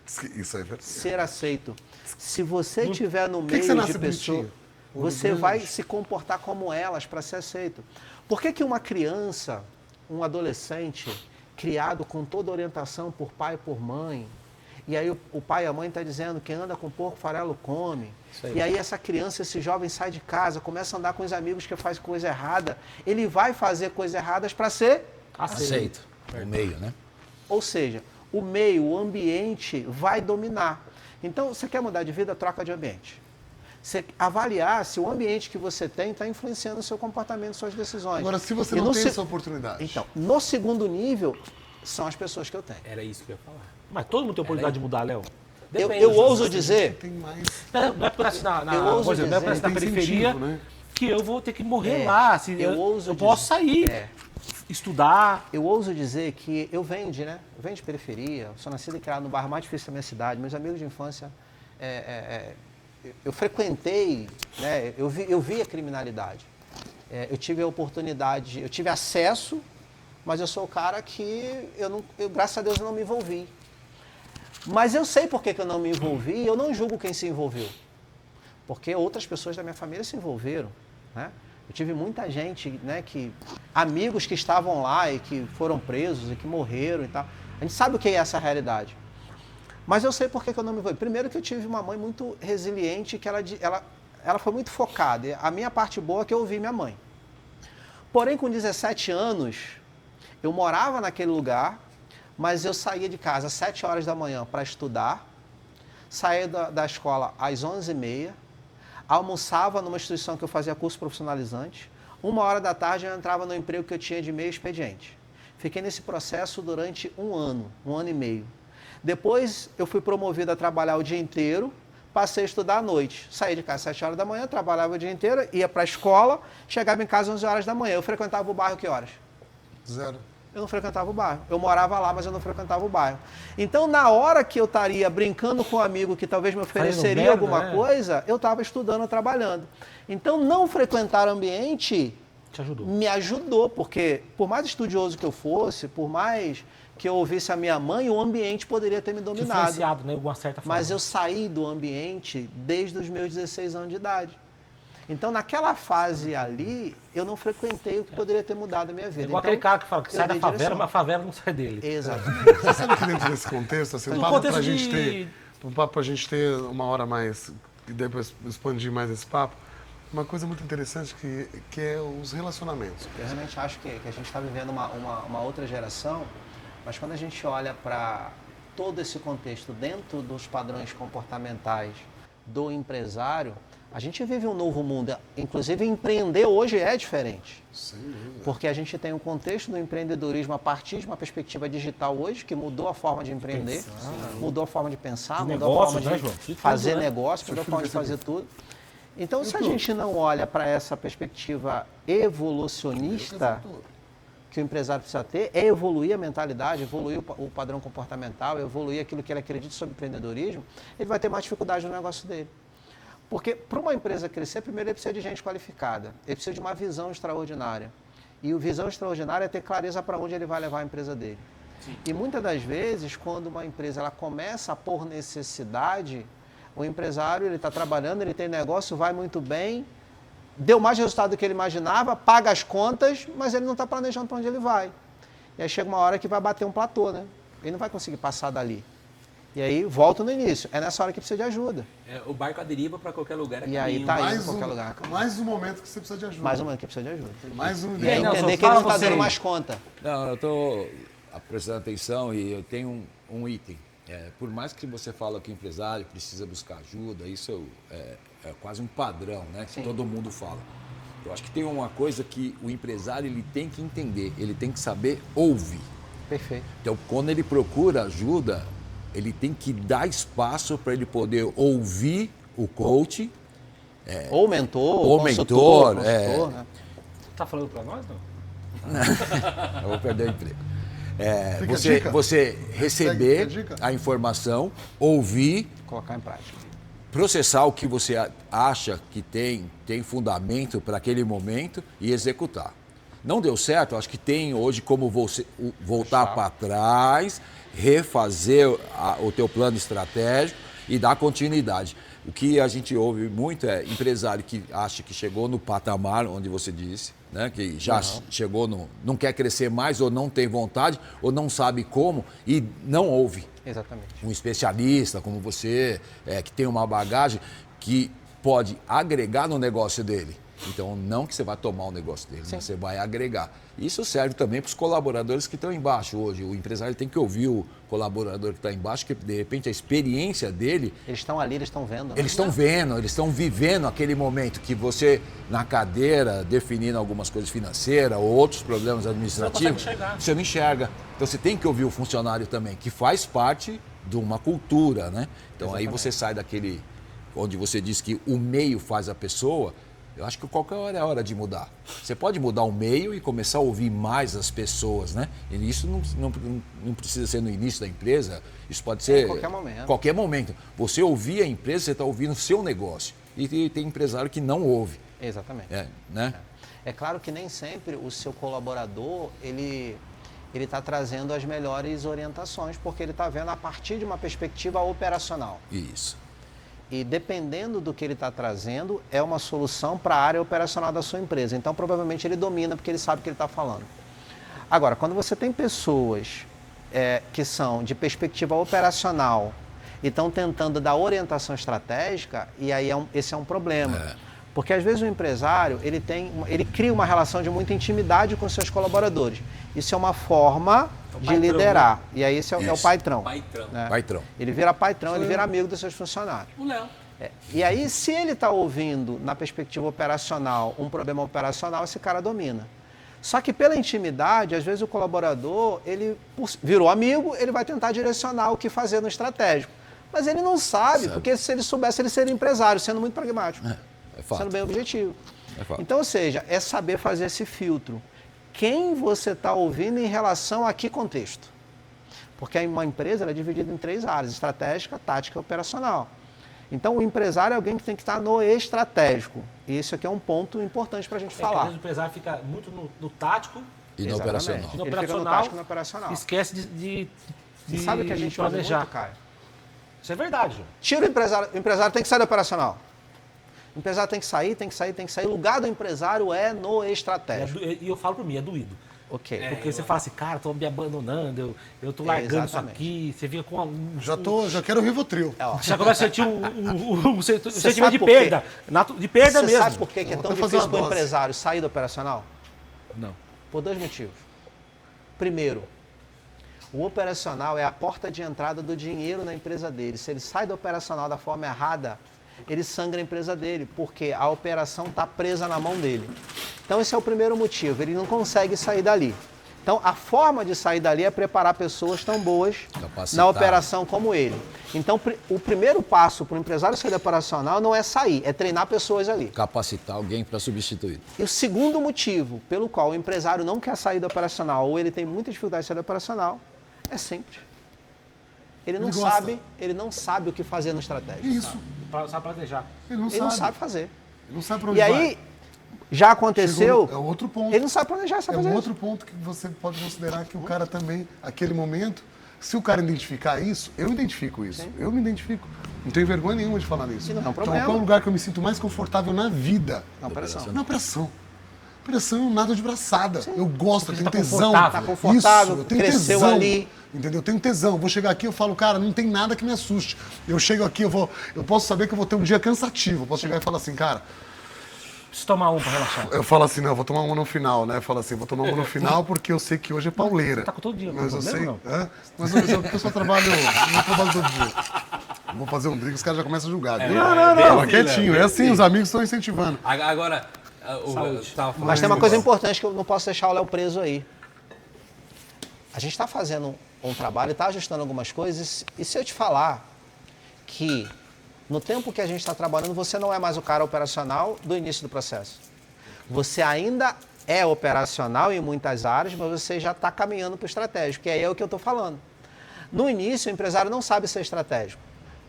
Isso aí é verdade. Ser aceito. Se você estiver no que meio você nasce de pessoas, bonitinho? você Olho vai grande. se comportar como elas para ser aceito. Por que uma criança, um adolescente, criado com toda orientação por pai e por mãe, E aí o pai e a mãe estão dizendo que anda com porco, farelo come. E aí essa criança, esse jovem sai de casa, começa a andar com os amigos que faz coisa errada. Ele vai fazer coisas erradas para ser Aceito. O meio, né? Ou seja, o meio, o ambiente vai dominar. Então, você quer mudar de vida, troca de ambiente. Você avaliar se o ambiente que você tem está influenciando o seu comportamento, suas decisões. Agora, se você não tem essa oportunidade. Então, no segundo nível, são as pessoas que eu tenho. Era isso que eu ia falar. Mas todo mundo tem oportunidade de mudar, Léo. Eu ouso dizer... Tem mais. Não é porque Eu ouso por exemplo, não é porque dizer- na tem periferia incentivo, né? que eu vou ter que morrer lá. Assim, eu posso sair, estudar. Eu ouso dizer que eu venho de periferia, sou nascido e criado no bairro mais difícil da minha cidade, meus amigos de infância, eu frequentei, né, eu vi a criminalidade. Eu tive a oportunidade, eu tive acesso, mas eu sou o cara que, graças a Deus, eu não me envolvi. Mas eu sei por que eu não me envolvi e eu não julgo quem se envolveu. Porque outras pessoas da minha família se envolveram, né? Eu tive muita gente, né, amigos que estavam lá e que foram presos e que morreram e tal. A gente sabe o que é essa realidade. Mas eu sei por que eu não me envolvi. Primeiro que eu tive uma mãe muito resiliente, que ela foi muito focada. A minha parte boa é que eu ouvi minha mãe. Porém, com 17 anos, eu morava naquele lugar, mas eu saía de casa às 7 horas da manhã para estudar, saía da escola às 11h30, almoçava numa instituição que eu fazia curso profissionalizante, 1h da tarde eu entrava no emprego que eu tinha de meio expediente. Fiquei nesse processo durante um ano e meio. Depois eu fui promovido a trabalhar o dia inteiro, passei a estudar à noite. Saí de casa às 7 horas da manhã, trabalhava o dia inteiro, ia para a escola, chegava em casa às 11 horas da manhã. Eu frequentava o bairro que horas? 0. Eu não frequentava o bairro. Eu morava lá, mas eu não frequentava o bairro. Então, na hora que eu estaria brincando com um amigo que talvez me ofereceria alguma coisa, eu estava estudando, trabalhando. Então, não frequentar o ambiente me ajudou, porque por mais estudioso que eu fosse, por mais que eu ouvisse a minha mãe, o ambiente poderia ter me dominado. Influenciado, né, de uma certa forma. Mas eu saí do ambiente desde os meus 16 anos de idade. Então, naquela fase ali, eu não frequentei o que poderia ter mudado a minha vida. Igual então, aquele cara que fala que sai da dei favela, direção. mas a favela não sai dele. Exatamente. Você sabe que dentro desse contexto, assim, um papo pra gente ter uma hora mais e depois expandir mais esse papo, uma coisa muito interessante que é os relacionamentos. Eu realmente acho que a gente está vivendo uma outra geração, mas quando a gente olha para todo esse contexto dentro dos padrões comportamentais do empresário, a gente vive um novo mundo. Inclusive, empreender hoje é diferente. Sem dúvida. Porque a gente tem um contexto do empreendedorismo a partir de uma perspectiva digital hoje, que mudou a forma de empreender, mudou a forma de pensar, De mudou negócios, a forma né, de João? De fazer tudo, né? negócio, mudou a forma de fazer tudo. Então, se a gente não olha para essa perspectiva evolucionista que o empresário precisa ter, é evoluir a mentalidade, evoluir o padrão comportamental, evoluir aquilo que ele acredita sobre empreendedorismo, ele vai ter mais dificuldade no negócio dele. Porque para uma empresa crescer, primeiro ele precisa de gente qualificada, ele precisa de uma visão extraordinária. E a visão extraordinária é ter clareza para onde ele vai levar a empresa dele. Sim. E muitas das vezes, quando uma empresa ela começa por necessidade, o empresário ele está trabalhando, ele tem negócio, vai muito bem, deu mais resultado do que ele imaginava, paga as contas, mas ele não está planejando para onde ele vai. E aí chega uma hora que vai bater um platô, né? Ele não vai conseguir passar dali. E aí, volta no início. É nessa hora que precisa de ajuda. O barco a deriva para qualquer lugar é E caminho. aí tá indo Mais para qualquer lugar. mais um momento que você precisa de ajuda. Mais um momento que precisa de ajuda. Mais um E aí Nelson, entender que ele não fala está você dando aí. mais conta. Não, eu estou prestando atenção e eu tenho um item. Por mais que você fala que o empresário precisa buscar ajuda, isso é quase um padrão, né? Que todo mundo fala. Eu acho que tem uma coisa que o empresário ele tem que entender, ele tem que saber ouvir. Perfeito. Então, quando ele procura ajuda, ele tem que dar espaço para ele poder ouvir o coach. Ou mentor, Ou consultor, mentor, né? Tá falando para nós, não? Eu vou perder o emprego. Fica a dica. Você receber Segue a dica. a informação, ouvir, Colocar em prática. processar o que você acha que tem fundamento para aquele momento e executar. Não deu certo, acho que tem hoje como você voltar para trás, refazer o teu plano estratégico e dar continuidade. O que a gente ouve muito é empresário que acha que chegou no patamar onde você disse, né? Que já chegou, não quer crescer mais, ou não tem vontade, ou não sabe como, e não ouve Exatamente. um especialista como você, que tem uma bagagem que pode agregar no negócio dele. Então, não que você vai tomar o negócio dele, mas você vai agregar. Isso serve também para os colaboradores que estão embaixo hoje. O empresário tem que ouvir o colaborador que está embaixo, que de repente a experiência dele... Eles estão ali, eles estão vendo. Né? Eles estão vendo, eles estão vivendo aquele momento que você, na cadeira, definindo algumas coisas financeiras ou outros problemas administrativos, você não enxerga. Então, você tem que ouvir o funcionário também, que faz parte de uma cultura, né? Então, Exatamente. aí você sai daquele... onde você diz que o meio faz a pessoa. Eu acho que qualquer hora é a hora de mudar. Você pode mudar o meio e começar a ouvir mais as pessoas, né? E isso não precisa ser no início da empresa, isso pode ser... Em qualquer momento. Qualquer momento. Você ouvir a empresa, você está ouvindo o seu negócio. E tem empresário que não ouve. Exatamente. Né? É claro que nem sempre o seu colaborador, ele está trazendo as melhores orientações, porque ele está vendo a partir de uma perspectiva operacional. Isso. E dependendo do que ele está trazendo, é uma solução para a área operacional da sua empresa. Então, provavelmente, ele domina porque ele sabe o que ele está falando. Agora, quando você tem pessoas que são de perspectiva operacional e estão tentando dar orientação estratégica, e aí esse é um problema. Porque, às vezes, o empresário ele cria uma relação de muita intimidade com seus colaboradores. Isso é uma forma de liderar. Né? E aí esse é o patrão. Né? Patrão. Ele vira patrão, ele vira amigo dos seus funcionários. O Léo. E aí, se ele está ouvindo, na perspectiva operacional, um problema operacional, esse cara domina. Só que pela intimidade, às vezes o colaborador, ele virou amigo, ele vai tentar direcionar o que fazer no estratégico. Mas ele não sabe, porque se ele soubesse, ele seria empresário, sendo muito pragmático. É fato. Sendo bem objetivo. É fato. Então, ou seja, é saber fazer esse filtro. Quem você está ouvindo em relação a que contexto? Porque uma empresa é dividida em 3 áreas: estratégica, tática e operacional. Então, o empresário é alguém que tem que estar no estratégico. E isso aqui é um ponto importante para a gente falar. Às vezes o empresário fica muito no tático E no operacional. no Ele fica no operacional, tático e no operacional. esquece de E sabe o que a gente ouve planejar. muito, Caio? Isso é verdade. Tira o empresário tem que sair do operacional. O empresário tem que sair. O lugar do empresário é no estratégico. E eu falo por mim, é doído. Ok. Porque você fala assim, cara, tô me abandonando, eu tô largando isso aqui, você fica com Já quero o Rivotril. já começa a sentir um sentimento sabe de por perda. De perda Você mesmo. sabe por que é tão Vou fazer difícil uma para o dose. empresário sair do operacional? Não. Por 2 motivos. Primeiro, o operacional é a porta de entrada do dinheiro na empresa dele. Se ele sai do operacional da forma errada, ele sangra a empresa dele, porque a operação está presa na mão dele. Então, esse é o primeiro motivo, ele não consegue sair dali. Então, a forma de sair dali é preparar pessoas tão boas Capacitar. na operação como ele. Então, o primeiro passo para o empresário sair do operacional não é sair, é treinar pessoas ali. Capacitar alguém para substituir. E o segundo motivo pelo qual o empresário não quer sair do operacional ou ele tem muita dificuldade de sair do operacional é simples. Ele não sabe o que fazer no estratégico. Isso. Sabe planejar. Ele não Ele não sabe fazer. Ele não sabe pra onde E aí, já aconteceu, É outro ponto. ele não sabe planejar, sabe É fazer um isso. outro ponto que você pode considerar que o cara também, aquele momento, se o cara identificar isso, eu identifico isso. Sim. Eu me identifico. Não tenho vergonha nenhuma de falar nisso. Não é um Então, problema. qual é o lugar que eu me sinto mais confortável na vida? Na operação. Na operação. Operação eu nado de braçada. Eu gosto, eu tenho tá tesão. confortável. Tá confortável, Isso, eu tenho cresceu tesão. ali. Entendeu? Eu tenho tesão. Vou chegar aqui e falo, cara, não tem nada que me assuste. Eu chego aqui, eu posso saber que eu vou ter um dia cansativo. Eu posso chegar e falar assim, cara, Preciso tomar um pra relaxar. eu falo assim, não, eu vou tomar uma no final, né? Eu falo assim, vou tomar uma no final porque eu sei que hoje é pauleira. Tá com todo dia, Mas eu problema, sei. não? Mas eu só trabalho, não trabalho todo dia. Vou fazer um drink, os caras já começam a julgar. Viu? não, Fala quietinho. É assim, os amigos estão incentivando. Agora, eu tava falando Mas tem uma coisa importante que eu não posso deixar o Léo preso aí. A gente está fazendo um trabalho, está ajustando algumas coisas, e se eu te falar que no tempo que a gente está trabalhando, você não é mais o cara operacional do início do processo. Você ainda é operacional em muitas áreas, mas você já está caminhando para o estratégico, que aí é o que eu estou falando. No início, o empresário não sabe ser estratégico.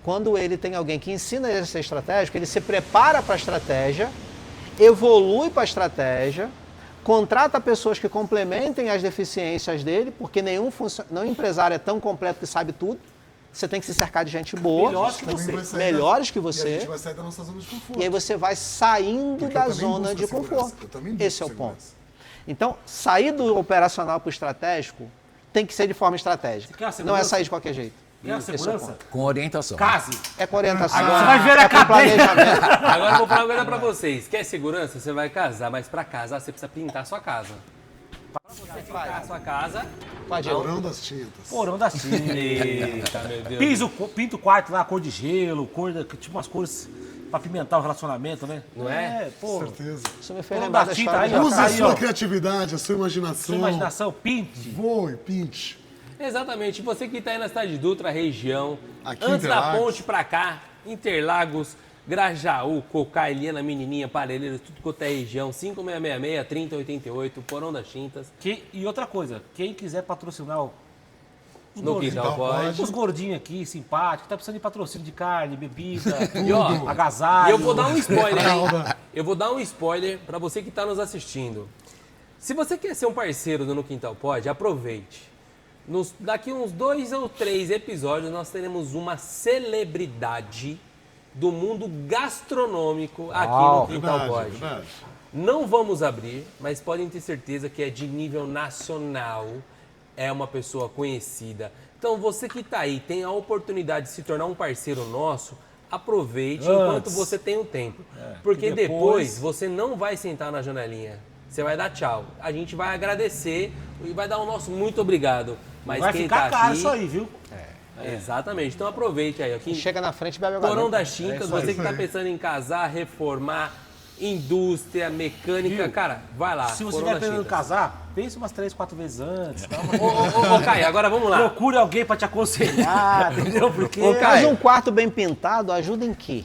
Quando ele tem alguém que ensina ele a ser estratégico, ele se prepara para a estratégia, evolui para a estratégia, contrata pessoas que complementem as deficiências dele, porque nenhum empresário é tão completo que sabe tudo. Você tem que se cercar de gente boa. Melhores que Também você. vai sair Melhores que E a você. gente vai sair da nossa zona de conforto. E aí você vai saindo Porque eu da também zona busco de a segurança. conforto. Eu também busco Esse é o ponto. segurança. Então, sair do operacional para o estratégico tem que ser de forma estratégica. Você quer a Não é segurança? sair de qualquer jeito. E a Esse é o segurança? ponto. Com orientação. Case. É com orientação. Agora você vai ver a é com cadeia. planejamento. Agora eu vou falar uma coisa pra vocês. Quer segurança? Você vai casar, mas pra casar você precisa pintar a sua casa. Pra você pintar a sua casa... Pode ir. Porão das tintas. Porão da tinta. Eita, meu Deus. Pinta o quarto lá, cor de gelo, tipo umas cores pra pimentar o relacionamento, né? Não é? Pô. Certeza. Isso me fez Porão lembrar da da tinta história aí, de ó. Use Jacó. a Aí, sua ó. criatividade, a sua imaginação. Sua imaginação, pinte. Voe, pinte. Exatamente. Você que tá aí na cidade de Dutra, região, Aqui, antes da Interlagos. ponte pra cá, Interlagos, Grajaú, Cocá, Eliana, Menininha, Parelheiros, tudo quanto é região, 5666-3088, Porão das Tintas, E outra coisa, quem quiser patrocinar os no gordinhos, Quintal Pode. os gordinhos aqui, simpáticos, tá precisando de patrocínio de carne, bebida, E ó, agasalho. E eu vou dar um spoiler, hein? Eu vou dar um spoiler pra você que tá nos assistindo. Se você quer ser um parceiro do No Quintal Pode, aproveite. Daqui uns 2 ou 3 episódios, nós teremos uma celebridade do mundo gastronômico aqui no Quintal Verdade, Pode. verdade. Não vamos abrir, mas podem ter certeza que é de nível nacional, é uma pessoa conhecida. Então você que está aí, tem a oportunidade de se tornar um parceiro nosso, aproveite enquanto você tem o tempo. Porque e depois você não vai sentar na janelinha, você vai dar tchau. A gente vai agradecer e vai dar o nosso muito obrigado. Mas Vai quem ficar tá caro aqui, isso aí, viu? Exatamente, então aproveite aí. Aqui, Chega na frente e bebe água. Porão dentro. das Tintas, isso aí. você que está pensando em casar, reformar, indústria, mecânica, Viu? cara, vai lá. Se você Porão estiver das querendo Tintas. casar, pense umas 3, 4 vezes antes. Dá uma... Ô, Caio, agora vamos lá. Procure alguém pra te aconselhar, entendeu? Porque Ô, Caio. Mas um quarto bem pintado ajuda em quê?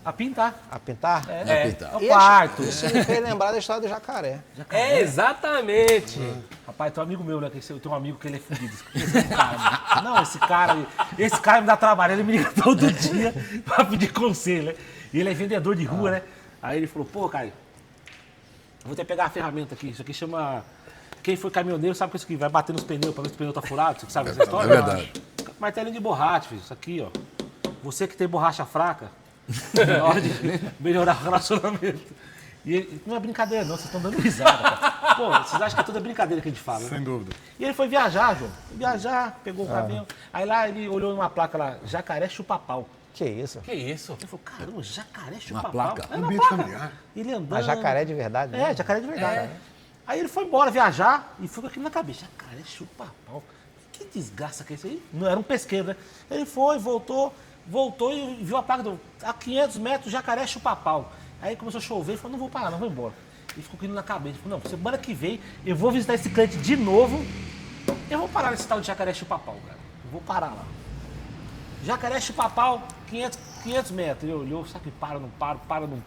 a pintar. A pintar? É o E quarto. Isso me fez lembrar da história do jacaré. É, exatamente. Rapaz, tem um amigo meu, né? Eu tenho um amigo que ele é fudido. Esse cara, né? Não, esse cara me dá trabalho, ele me liga todo dia pra pedir conselho, né? E ele é vendedor de rua, né? Aí ele falou, pô, Caio, vou até pegar a ferramenta aqui. Isso aqui chama. Quem foi caminhoneiro sabe que isso aqui vai bater nos pneus pra ver se o pneu tá furado. Você sabe essa história? É verdade. Martelinho de borracha, filho. Isso aqui, ó. Você que tem borracha fraca, na hora de melhorar o relacionamento. E não é brincadeira, não. Vocês estão dando risada, cara. Pô, vocês acham que é tudo brincadeira que a gente fala, né? Sem dúvida. E ele foi viajar, João. Viajar, pegou o caminhão. Aí lá ele olhou numa placa lá, jacaré chupa-pau. Que isso? Que isso? Ele falou, caramba, jacaré chupa-pau. placa? Era uma Ambiente placa. familiar. Ele andando. Mas jacaré de verdade, né? É, jacaré de verdade. Aí ele foi embora viajar e ficou com aquilo na cabeça. Jacaré chupa-pau. Que desgraça que é isso aí? Não era um pesqueiro, né? Ele foi, voltou e viu a placa a 500 metros, jacaré chupa-pau. Aí começou a chover e falou, não vou parar, não vou embora. E ficou com aquilo na cabeça. Ele falou, não, semana que vem eu vou visitar esse cliente de novo. Eu vou parar nesse tal de jacaré chupa-pau, cara. Eu vou parar lá. Jacaré chupa-pau, 500 metros. Ele olhou, sabe que para, não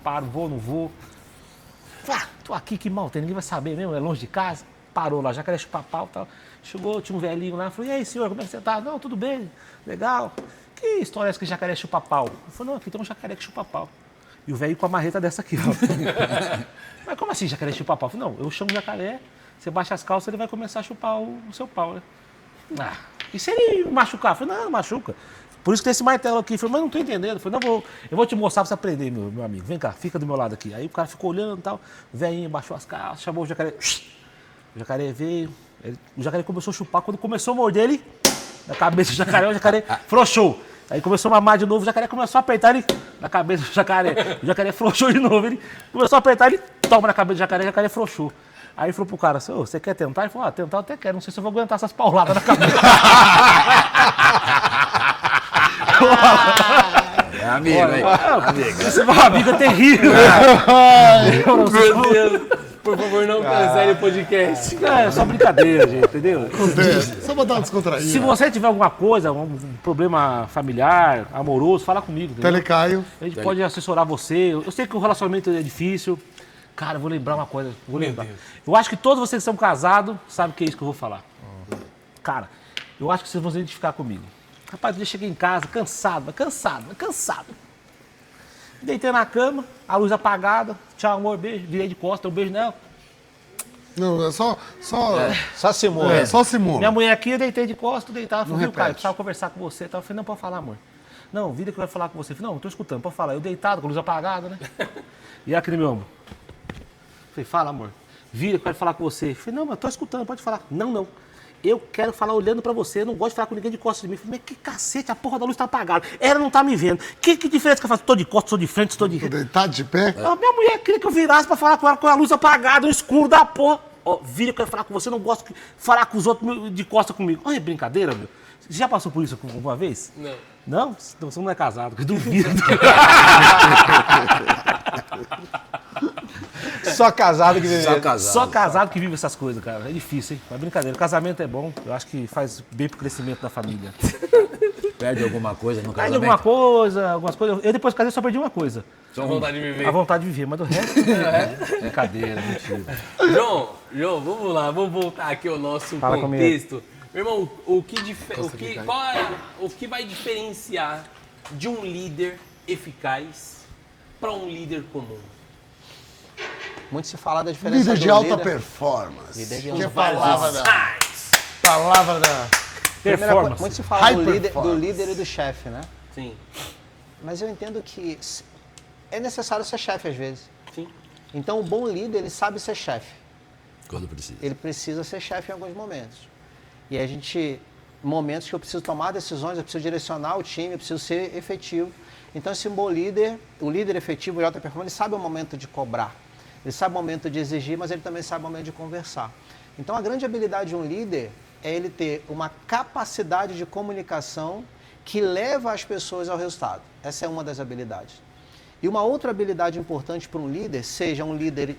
paro, vou, não vou. Ah, tô aqui, que mal tem, ninguém vai saber mesmo, é longe de casa. Parou lá, jacaré chupa-pau e tal. Chegou, tinha um velhinho lá, falou, e aí, senhor, como é que você tá? Não, tudo bem, legal. Que história é essa que jacaré chupa-pau? Ele falou, não, aqui tem um jacaré que chupa-pau. E o velho com a marreta dessa aqui, ó. Mas como assim jacaré chupa-pau? Eu falei, não, eu chamo jacaré, você baixa as calças, ele vai começar a chupar o seu pau, né? Ah, e se ele machucar? Eu falei, não machuca. Por isso que tem esse martelo aqui. Eu falei, mas não tô entendendo. Eu falei, não, eu vou te mostrar pra você aprender, meu amigo. Vem cá, fica do meu lado aqui. Aí o cara ficou olhando e tal. O velhinho baixou as calças, chamou o jacaré. O jacaré veio. O jacaré começou a chupar. Quando começou a morder ele, na cabeça do jacaré, o jacaré frouxou. Aí começou a mamar de novo, o jacaré começou a apertar ele na cabeça do jacaré. O jacaré frouxou de novo. Ele começou a apertar ele, toma na cabeça do jacaré, o jacaré frouxou. Aí ele falou pro cara, "Ô, você quer tentar?" Ele falou, tentar eu até quero, não sei se eu vou aguentar essas pauladas na cabeça. É amigo, hein? Esse meu amigo é terrível. Meu Deus. Por favor, não cancele o podcast. É só brincadeira, gente, entendeu? Só botar uma descontraída. Se você tiver alguma coisa, um problema familiar, amoroso, fala comigo. Entendeu? Telecaio. A gente pode assessorar você. Eu sei que o relacionamento é difícil. Cara, eu vou lembrar uma coisa. Eu acho que todos vocês que são casados sabem o que é isso que eu vou falar. Cara, eu acho que vocês vão se identificar comigo. Rapaz, eu cheguei em casa cansado. Deitei na cama, a luz apagada. Tchau, amor, beijo. Virei de costas, um beijo nela. Não, é só Só simula. só simula. Minha mulher aqui, eu deitei de costas, deitava. Falei, viu, repete. Caio, precisava conversar com você. Eu falei, não, pode falar, amor. Não, vida que eu quero falar com você. Eu falei, não, tô escutando, pode falar. Eu deitado, com a luz apagada, né? E aqui no meu ombro. Falei, fala, amor. Vira, eu quero falar com você. Eu falei, não, mas eu tô escutando, pode falar. Não, não. Eu quero falar olhando pra você, eu não gosto de falar com ninguém de costas de mim. Eu falei, mas que cacete, a porra da luz tá apagada. Ela não tá me vendo. Que diferença que eu faço? Tô de costas, tô de frente, tô de... Tô deitado de pé? A minha mulher queria que eu virasse pra falar com ela com a luz apagada, no escuro da porra. Ó, vira, eu quero falar com você, eu não gosto de falar com os outros de costas comigo. Olha, brincadeira, meu. Você já passou por isso alguma vez? Não. Não? Então você não é casado, que duvido. Só casado que vive. Só casado. Só casado que vive essas coisas, cara. É difícil, hein? Mas brincadeira. Casamento é bom. Eu acho que faz bem pro crescimento da família. Perde alguma coisa no Aí casamento? algumas coisas. Eu depois que casei só perdi uma coisa. Só vontade de viver. A vontade de viver, mas do resto. Brincadeira, mentira. João, vamos lá, vamos voltar aqui ao nosso Fala contexto. Meu irmão, o que vai diferenciar de um líder eficaz para um líder comum? Muito se fala da diferença Líder do de alta líder. performance. Líder de Que é alta palavra da... Primeira Performance. coisa, muito se fala High do performance. líder e do chefe, né? Sim, Mas eu entendo que é necessário ser chefe às vezes. sim. Então o bom líder, ele sabe ser chefe. Quando precisa. Ele precisa ser chefe em alguns momentos. E a gente, momentos que eu preciso tomar decisões, eu preciso direcionar o time, eu preciso ser efetivo. Então esse bom líder, o líder efetivo de alta performance, ele sabe o momento de cobrar. Ele sabe o momento de exigir, mas ele também sabe o momento de conversar. Então a grande habilidade de um líder é ele ter uma capacidade de comunicação que leva as pessoas ao resultado. Essa é uma das habilidades. E uma outra habilidade importante para um líder, seja um líder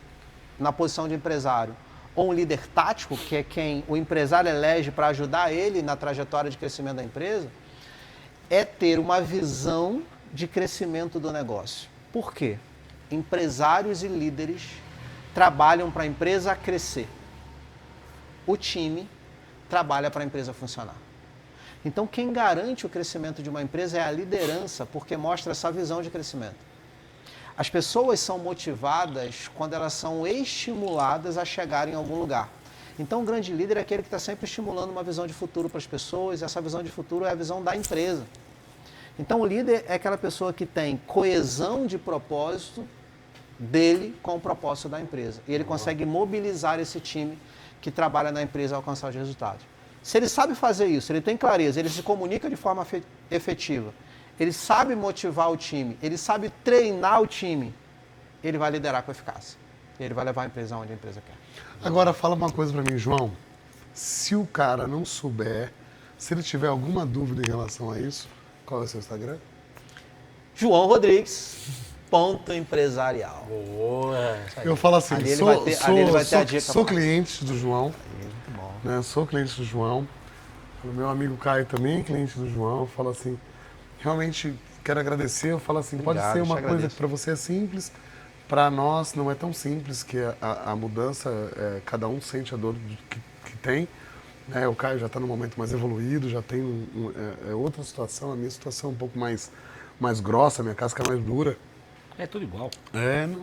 na posição de empresário ou um líder tático, que é quem o empresário elege para ajudar ele na trajetória de crescimento da empresa, é ter uma visão de crescimento do negócio. Por quê? Empresários e líderes trabalham para a empresa crescer. O time trabalha para a empresa funcionar. Então, quem garante o crescimento de uma empresa é a liderança, porque mostra essa visão de crescimento. As pessoas são motivadas quando elas são estimuladas a chegarem em algum lugar. Então, o grande líder é aquele que está sempre estimulando uma visão de futuro para as pessoas, e essa visão de futuro é a visão da empresa. Então, o líder é aquela pessoa que tem coesão de propósito dele com o propósito da empresa. E ele consegue mobilizar esse time que trabalha na empresa a alcançar os resultados. Se ele sabe fazer isso, ele tem clareza, ele se comunica de forma efetiva, ele sabe motivar o time, ele sabe treinar o time, ele vai liderar com eficácia. Ele vai levar a empresa onde a empresa quer. Agora, fala uma coisa pra mim, João. Se o cara não souber, se ele tiver alguma dúvida em relação a isso, qual é o seu Instagram? João Rodrigues, ponto empresarial. Boa. Eu falo assim, Ali ele vai ter a dica sou pra cliente do João, Muito bom. né? Sou cliente do João. O meu amigo Caio também é cliente do João. Eu falo assim, realmente quero agradecer. Eu falo assim, Obrigado, pode ser uma te coisa agradeço. que para você é simples, para nós não é tão simples, que a mudança, cada um sente a dor que tem. Né? O Caio já está num momento mais evoluído, já tem outra situação. A minha situação é um pouco mais grossa, a minha casca é mais dura. É tudo igual.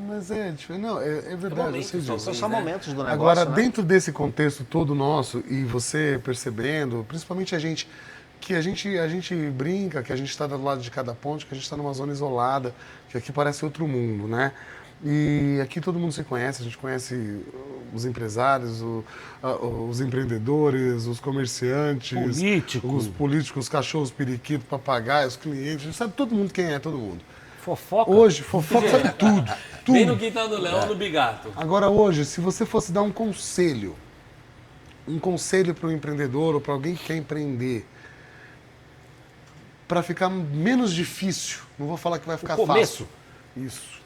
Mas é diferente. Não, é verdade, eu sei disso. São só momentos do negócio, Agora, né? dentro desse contexto todo nosso, e você percebendo, principalmente a gente brinca, que a gente está do lado de cada ponte, que a gente está numa zona isolada, que aqui parece outro mundo, né? E aqui todo mundo se conhece, a gente conhece os empresários, os empreendedores, os comerciantes, os políticos, os cachorros, periquitos, papagaios, os clientes, a gente sabe todo mundo quem é todo mundo. Fofoca. Hoje, fofoca sabe tudo. Bem no quintal do Leão, no Bigato. Agora hoje, se você fosse dar um conselho para o empreendedor ou para alguém que quer empreender, para ficar menos difícil, não vou falar que vai ficar começo. fácil. Isso.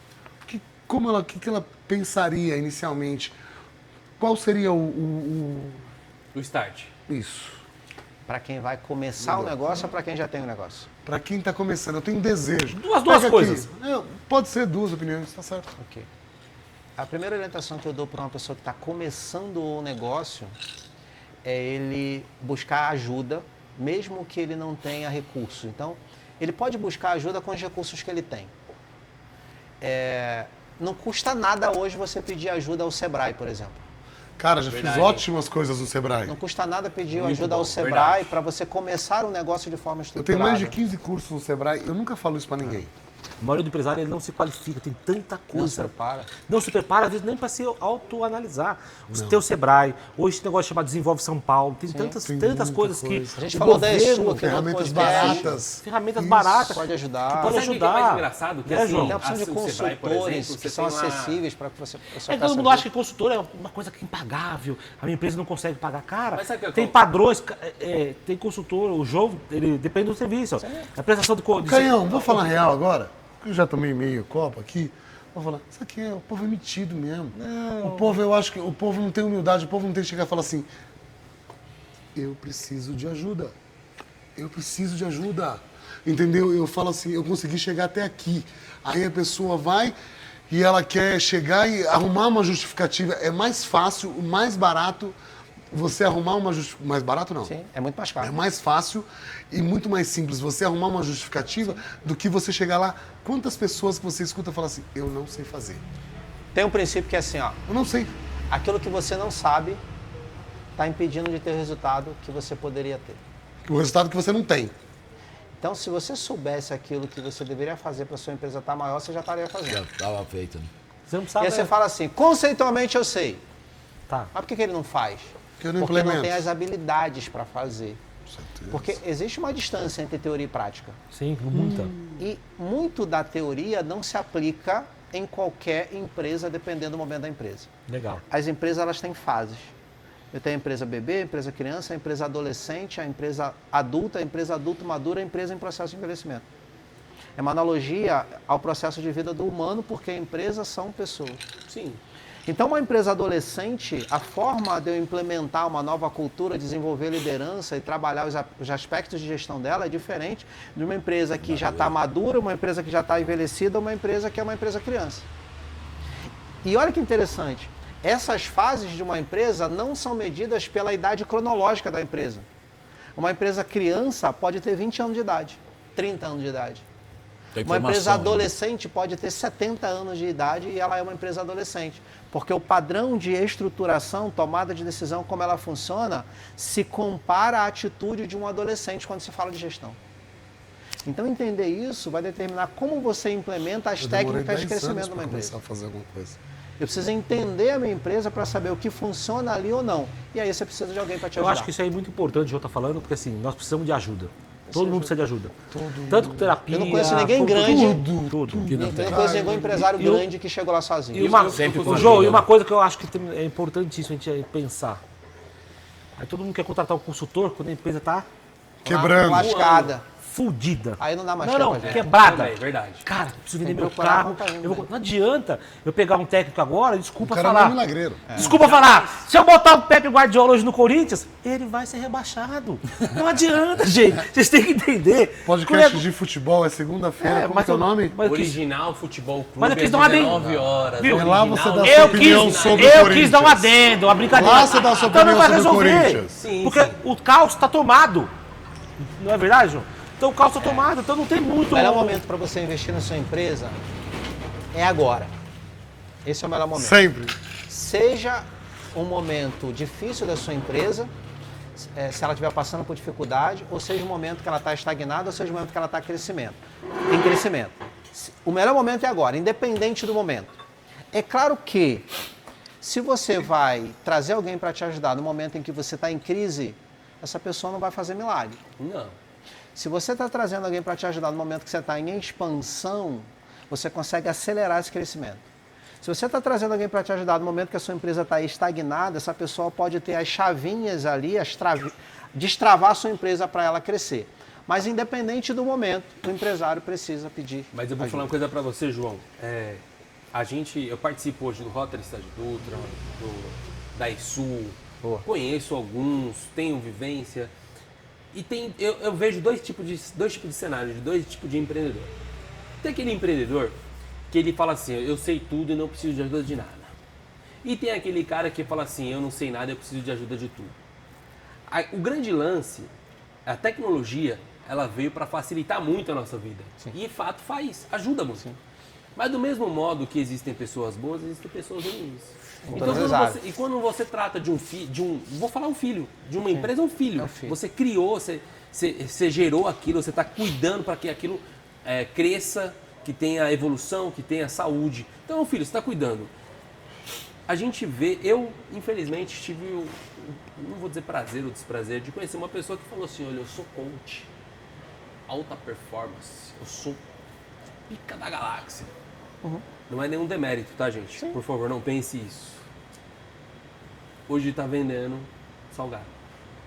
O que ela pensaria inicialmente? Qual seria O start. isso? Para quem vai começar o negócio ou para quem já tem o negócio? Para quem está começando, eu tenho um desejo. Duas Pega aqui. coisas. Pode ser duas opiniões, está certo. Ok. A primeira orientação que eu dou para uma pessoa que está começando o negócio é ele buscar ajuda, mesmo que ele não tenha recurso. Então, ele pode buscar ajuda com os recursos que ele tem. Não custa nada hoje você pedir ajuda ao Sebrae, por exemplo. Cara, já fiz ótimas coisas no Sebrae. Não custa nada pedir Muito ajuda bom, ao Sebrae verdade. para você começar um negócio de forma Eu estruturada. tenho mais de 15 cursos no Sebrae, eu nunca falo isso pra ninguém. A maioria do empresário ele não se qualifica, tem tanta Não se coisa. prepara. Não se prepara, às vezes, nem para se autoanalisar. O teu Sebrae, hoje esse negócio chamado Desenvolve São Paulo, tem tantas muita coisas coisa. que A gente o falou da governo, ESU aqui no Ferramentas podcast. baratas. ferramentas Isso. baratas, Pode ajudar. pode Sabe o que é ajudar. mais engraçado? Que É, assim, João? Tem a opção de o Sebrae, por consultores exemplo, que você são tem lá- acessíveis para que você É que todo mundo acha que consultor é uma coisa que é impagável, a minha empresa não consegue pagar. Cara, Mas sabe o que é tem que- padrões, tem consultor, o João, ele depende do serviço. A prestação do Canhão, vou falar real agora. Eu já tomei meio copo aqui. Vou falar, isso aqui o povo é metido mesmo. O povo, eu acho que o povo não tem humildade, o povo não tem que chegar e falar assim, eu preciso de ajuda. Eu preciso de ajuda. Entendeu? Eu falo assim, eu consegui chegar até aqui. Aí a pessoa vai e ela quer chegar e arrumar uma justificativa. É mais fácil, mais barato você arrumar uma justificativa. Mais barato não. Sim, é muito mais É caro. mais fácil e muito mais simples você arrumar uma justificativa do que você chegar lá. Quantas pessoas que você escuta falar assim, eu não sei fazer. Tem um princípio que é assim, ó, Eu não sei. aquilo que você não sabe está impedindo de ter o resultado que você poderia ter. O resultado que você não tem. Então, se você soubesse aquilo que você deveria fazer para sua empresa estar maior, você já estaria Já fazendo. estava feito, né? Você não E precisa. aí você fala assim, conceitualmente eu sei. Tá. Mas por que ele não faz? Porque eu não Porque não implemento. tem as habilidades para fazer. certeza. Porque existe uma distância entre teoria e prática. Sim, muita. E muito da teoria não se aplica em qualquer empresa, dependendo do momento da empresa. Legal. As empresas elas têm fases. Eu tenho a empresa bebê, a empresa criança, a empresa adolescente, a empresa adulta, a empresa adulto madura, a empresa em processo de envelhecimento. É uma analogia ao processo de vida do humano, porque empresas são pessoas. Sim. Então, uma empresa adolescente, a forma de eu implementar uma nova cultura, desenvolver liderança e trabalhar os aspectos de gestão dela é diferente de uma empresa que já está madura, uma empresa que já está envelhecida, uma empresa que é uma empresa criança. E olha que interessante, essas fases de uma empresa não são medidas pela idade cronológica da empresa. Uma empresa criança pode ter 20 anos de idade, 30 anos de idade. Tem Uma empresa informação, né? adolescente pode ter 70 anos de idade e ela é uma empresa adolescente. Porque o padrão de estruturação, tomada de decisão, como ela funciona, se compara à atitude de um adolescente quando se fala de gestão. Então, entender isso vai determinar como você implementa as Eu demorei técnicas de 10 crescimento anos de pra uma empresa. começar a fazer alguma coisa. Eu preciso entender a minha empresa para saber o que funciona ali ou não. E aí você precisa de alguém para te Eu ajudar. acho que isso aí é muito importante, o João tá falando, porque assim, nós precisamos de ajuda. Todo mundo precisa de ajuda. Tanto com terapia. Eu não conheço ninguém tudo, grande. Tudo. Que não Eu tem. não conheço nenhum empresário E eu- grande que chegou lá sozinho. E uma, sempre com João, ajuda, e uma né? coisa que eu acho que é importantíssimo a gente pensar. Aí todo mundo quer contratar um consultor quando a empresa tá Quebrando. Lascada. fudida. Aí não dá mais Não, tempo não, pra gente. quebrada. Também, verdade. Cara, eu preciso vender Tem que meu procurar carro. companhia, Eu vou- né? não adianta eu pegar um técnico agora, desculpa O cara não falar. é milagreiro. Desculpa falar. Se eu botar o Pepe Guardiola hoje no Corinthians, ele vai ser rebaixado. Não adianta, gente. Vocês têm que entender. Podcast de futebol é segunda-feira. Como que é o nome? Mas eu quis- Original Futebol Clube, Mas eu quis às dar uma 19 horas. Viu? É lá você dá Original. sua Eu opinião quis, sobre o eu Corinthians. quis dar um adendo, uma brincadeira. Lá você dá a sua Então não opinião vai sobre o resolver. Corinthians. Sim, Porque sim. o caos está tomado. Não é verdade, João? Então o caos está tomado, então não tem muito... O melhor momento para você investir na sua empresa é agora. Esse é o melhor momento. Sempre. Seja um momento difícil da sua empresa, se ela estiver passando por dificuldade, ou seja um momento que ela está estagnada, ou seja um momento que ela está em crescimento. O melhor momento é agora, independente do momento. É claro que, se você vai trazer alguém para te ajudar no momento em que você está em crise, essa pessoa não vai fazer milagre. Não. Se você está trazendo alguém para te ajudar no momento que você está em expansão, você consegue acelerar esse crescimento. Se você está trazendo alguém para te ajudar no momento que a sua empresa está estagnada, essa pessoa pode ter as chavinhas ali, destravar a sua empresa para ela crescer. Mas independente do momento, o empresário precisa pedir Mas eu vou falar uma coisa pra você, João. Eu participo hoje do Rotary Estádio Dutra, da ISU, conheço alguns, tenho vivência. E eu vejo dois tipos de cenários, dois tipos de empreendedor. Tem aquele empreendedor que ele fala assim, eu sei tudo e não preciso de ajuda de nada. E tem aquele cara que fala assim, eu não sei nada, eu preciso de ajuda de tudo. O grande lance, a tecnologia, ela veio para facilitar muito a nossa vida. Sim. E fato ajuda muito. Sim. Mas do mesmo modo que existem pessoas boas, existem pessoas ruins. Então, todas as áreas. e quando você trata de um filho, vou falar um filho, de uma empresa é um filho. É um filho. Você criou, você gerou aquilo, você está cuidando para que aquilo cresça, que tenha evolução, que tenha saúde. Então, é um filho, você está cuidando. A gente vê, eu infelizmente tive não vou dizer prazer ou desprazer, de conhecer uma pessoa que falou assim, olha, eu sou coach, alta performance, eu sou pica da galáxia. Não é nenhum demérito, tá, gente? Sim. Por favor, não pense isso. Hoje tá vendendo salgado.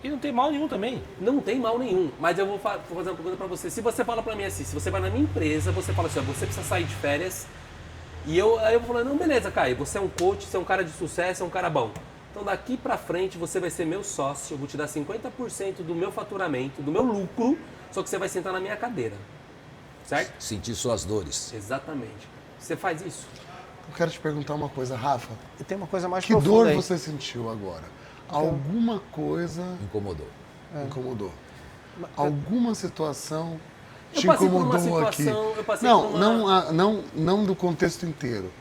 E não tem mal nenhum também. Não tem mal nenhum, mas eu vou fazer uma pergunta pra você. Se você fala pra mim assim, se você vai na minha empresa, você fala assim, ó, você precisa sair de férias, e aí eu vou falar, não, beleza, Caio, você é um coach, você é um cara de sucesso, é um cara bom. Então daqui pra frente você vai ser meu sócio, eu vou te dar 50% do meu faturamento, do meu lucro, só que você vai sentar na minha cadeira. Certo? Sentir suas dores. Exatamente. Você faz isso? Eu quero te perguntar uma coisa, Rafa. E tem uma coisa mais Que profunda dor aí. você sentiu agora? Alguma coisa Incomodou. incomodou? Alguma situação Eu te passei por uma incomodou aqui? situação, eu passei Não, por uma... não do contexto inteiro.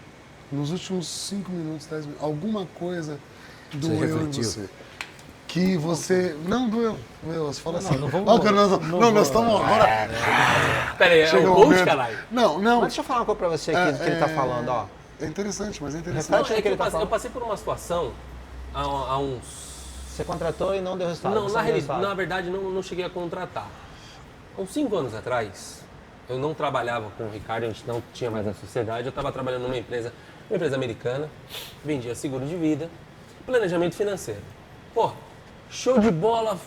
Nos últimos 5 minutos, 10 minutos, alguma coisa doeu em refletiu? você. Que você... Não, doeu. Você fala assim... não vamos- "Ó, cara, nós estamos agora... Pera aí, é Chega o um coach, momento- caralho? Não, Mas deixa eu falar uma coisa pra você aqui do que ele tá falando, ó. É interessante, mas é interessante. Não, Reflete é que ele tá eu falando. passei por uma situação há uns... Você contratou e não deu resultado. Não, você deu resultado. na verdade não cheguei a contratar. Há uns 5 anos atrás, eu não trabalhava com o Ricardo, a gente não tinha mais a sociedade, eu estava trabalhando numa empresa americana, vendia seguro de vida, planejamento financeiro. Pô, show de bola,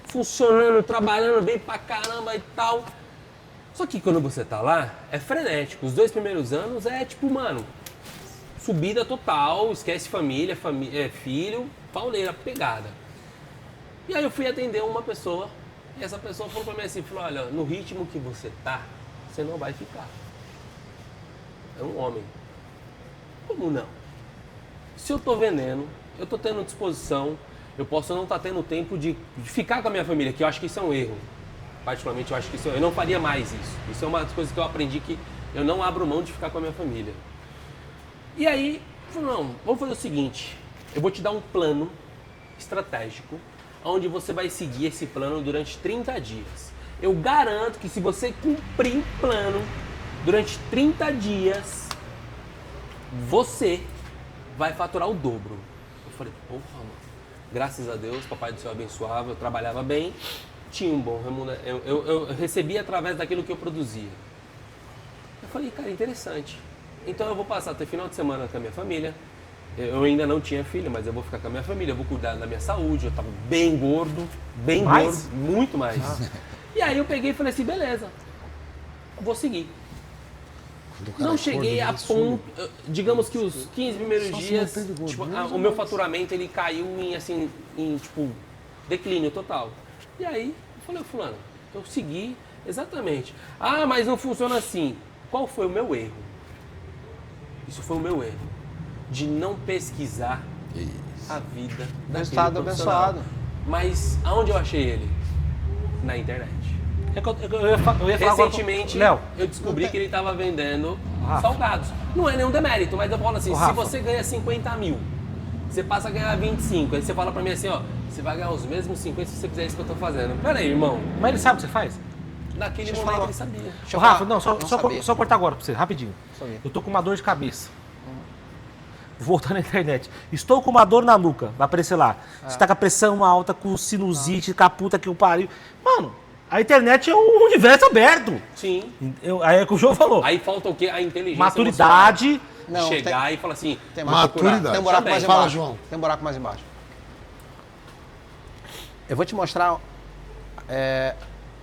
funcionando, trabalhando bem pra caramba e tal. Só que quando você tá lá, é frenético. Os 2 primeiros anos é tipo, mano, subida total, esquece família, filho, pauleira, pegada. E aí eu fui atender uma pessoa, e essa pessoa falou pra mim assim, falou, olha, no ritmo que você tá, você não vai ficar. É um homem. Como não? Se eu tô vendendo, eu tô tendo disposição, eu posso não estar tendo tempo de ficar com a minha família, que eu acho que isso é um erro. Particularmente, eu acho que eu não faria mais isso. Isso é uma das coisas que eu aprendi, que eu não abro mão de ficar com a minha família. E aí, falou, não, vamos fazer o seguinte, eu vou te dar um plano estratégico, onde você vai seguir esse plano durante 30 dias. Eu garanto que se você cumprir o plano durante 30 dias, você vai faturar o dobro. Eu falei, porra, mano, graças a Deus, papai do céu abençoava, eu trabalhava bem, tinha um bom remuneração, eu recebia através daquilo que eu produzia. Eu falei, cara, interessante. Então eu vou passar até final de semana com a minha família. Eu ainda não tinha filho, mas eu vou ficar com a minha família, eu vou cuidar da minha saúde, eu tava bem gordo, gordo, muito mais. E aí eu peguei e falei assim, beleza, vou seguir. Não cheguei a ponto, digamos que os 15 primeiros Só se dias, manteve gordo, tipo, menos o ou meu mais. faturamento ele caiu em tipo, declínio total. E aí eu falei, fulano, eu segui exatamente. Ah, mas não funciona assim. Qual foi o meu erro? Isso foi o meu erro. De não pesquisar a vida daquele Resultado profissional. abençoado. Mas aonde eu achei ele? Na internet. Eu ia falar Recentemente, Léo, eu descobri que ele estava vendendo salgados. Não é nenhum demérito, mas eu falo assim, se Rafa. você ganha 50 mil, você passa a ganhar 25, aí você fala pra mim assim, ó, você vai ganhar os mesmos 50 se você fizer isso que eu tô fazendo. Pera aí, irmão. mas ele sabe o que você faz? Naquele Deixa eu momento falar. ele sabia. Deixa eu Rafa, falar. não, sabia. só cortar agora pra você, rapidinho. Sabia. Eu tô com uma dor de cabeça. Vou voltar na internet. Estou com uma dor na nuca. Vai aparecer lá. Você tá com a pressão alta, com sinusite, com a puta que o pariu. Mano, a internet é um universo aberto. Sim. Aí é o que o João falou. Aí falta o quê? A inteligência Maturidade. emocional. Não, Chegar e falar assim, Tem Maturidade. Tem um buraco Também. mais Fala, embaixo. João. Tem um buraco mais embaixo. Eu vou te mostrar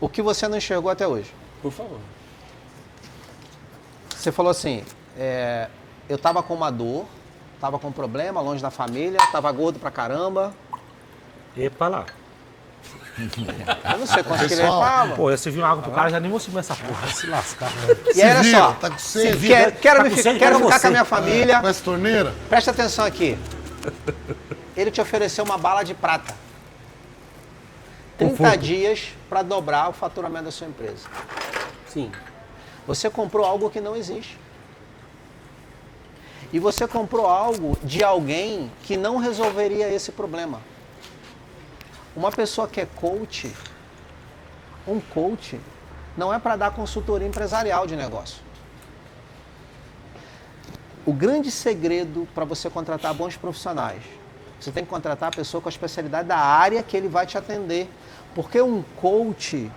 o que você não enxergou até hoje. por favor. Você falou assim, eu tava com uma dor, tava com um problema, longe da família, tava gordo pra caramba. Epa lá. Eu não sei quanto que ele Pessoal, falava. Pô, eu servi uma água pro cara, já nem vou subir essa porra. Vai se lascar. E aí, olha vira, só, tá com sede. quero Tá com sede, quero pega ficar você. com a minha família. Com essa torneira? Presta atenção aqui. Ele te ofereceu uma bala de prata. 30 dias para dobrar o faturamento da sua empresa. Sim. Você comprou algo que não existe. E você comprou algo de alguém que não resolveria esse problema. Uma pessoa que é coach, um coach, não é para dar consultoria empresarial de negócio. O grande segredo para você contratar bons profissionais, você tem que contratar a pessoa com a especialidade da área que ele vai te atender. Porque um coach,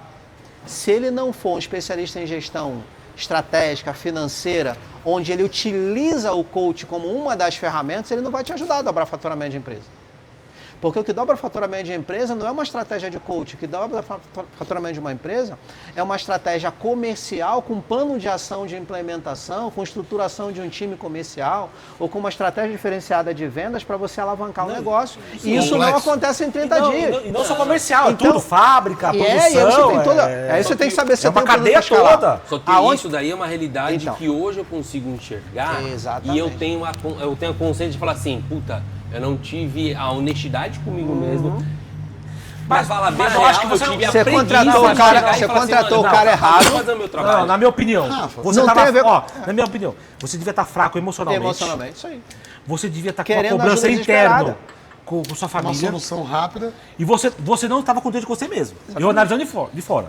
se ele não for um especialista em gestão estratégica, financeira, onde ele utiliza o coach como uma das ferramentas, ele não vai te ajudar a dobrar faturamento de empresa. Porque o que dobra faturamento de empresa não é uma estratégia de coach. O que dobra faturamento de uma empresa é uma estratégia comercial com plano de ação de implementação, com estruturação de um time comercial ou com uma estratégia diferenciada de vendas para você alavancar o negócio. E isso não acontece em 30 dias. E não só comercial, Então, tudo, fábrica, produção. E aí você tem toda, aí você tem que saber se é uma cadeia toda. Só que isso daí é uma realidade Então. que hoje eu consigo enxergar. Exatamente. E eu tenho a consciência de falar assim, puta, eu não tive a honestidade comigo mesmo. Mas fala bem, eu acho que eu você tive a Você preguiça contratou de o cara, chegar e você falar assim, contratou não, o cara errado. eu vou fazer o meu trabalho. Não, na minha opinião. Rafa, Você não tava, tem a ver com- na minha opinião, você devia estar fraco emocionalmente. Emocionalmente, isso aí. Você devia estar com a Querendo cobrança ajuda interna desesperada. com sua uma família. solução rápida. E você não estava contente com você mesmo. Eu analisando de fora.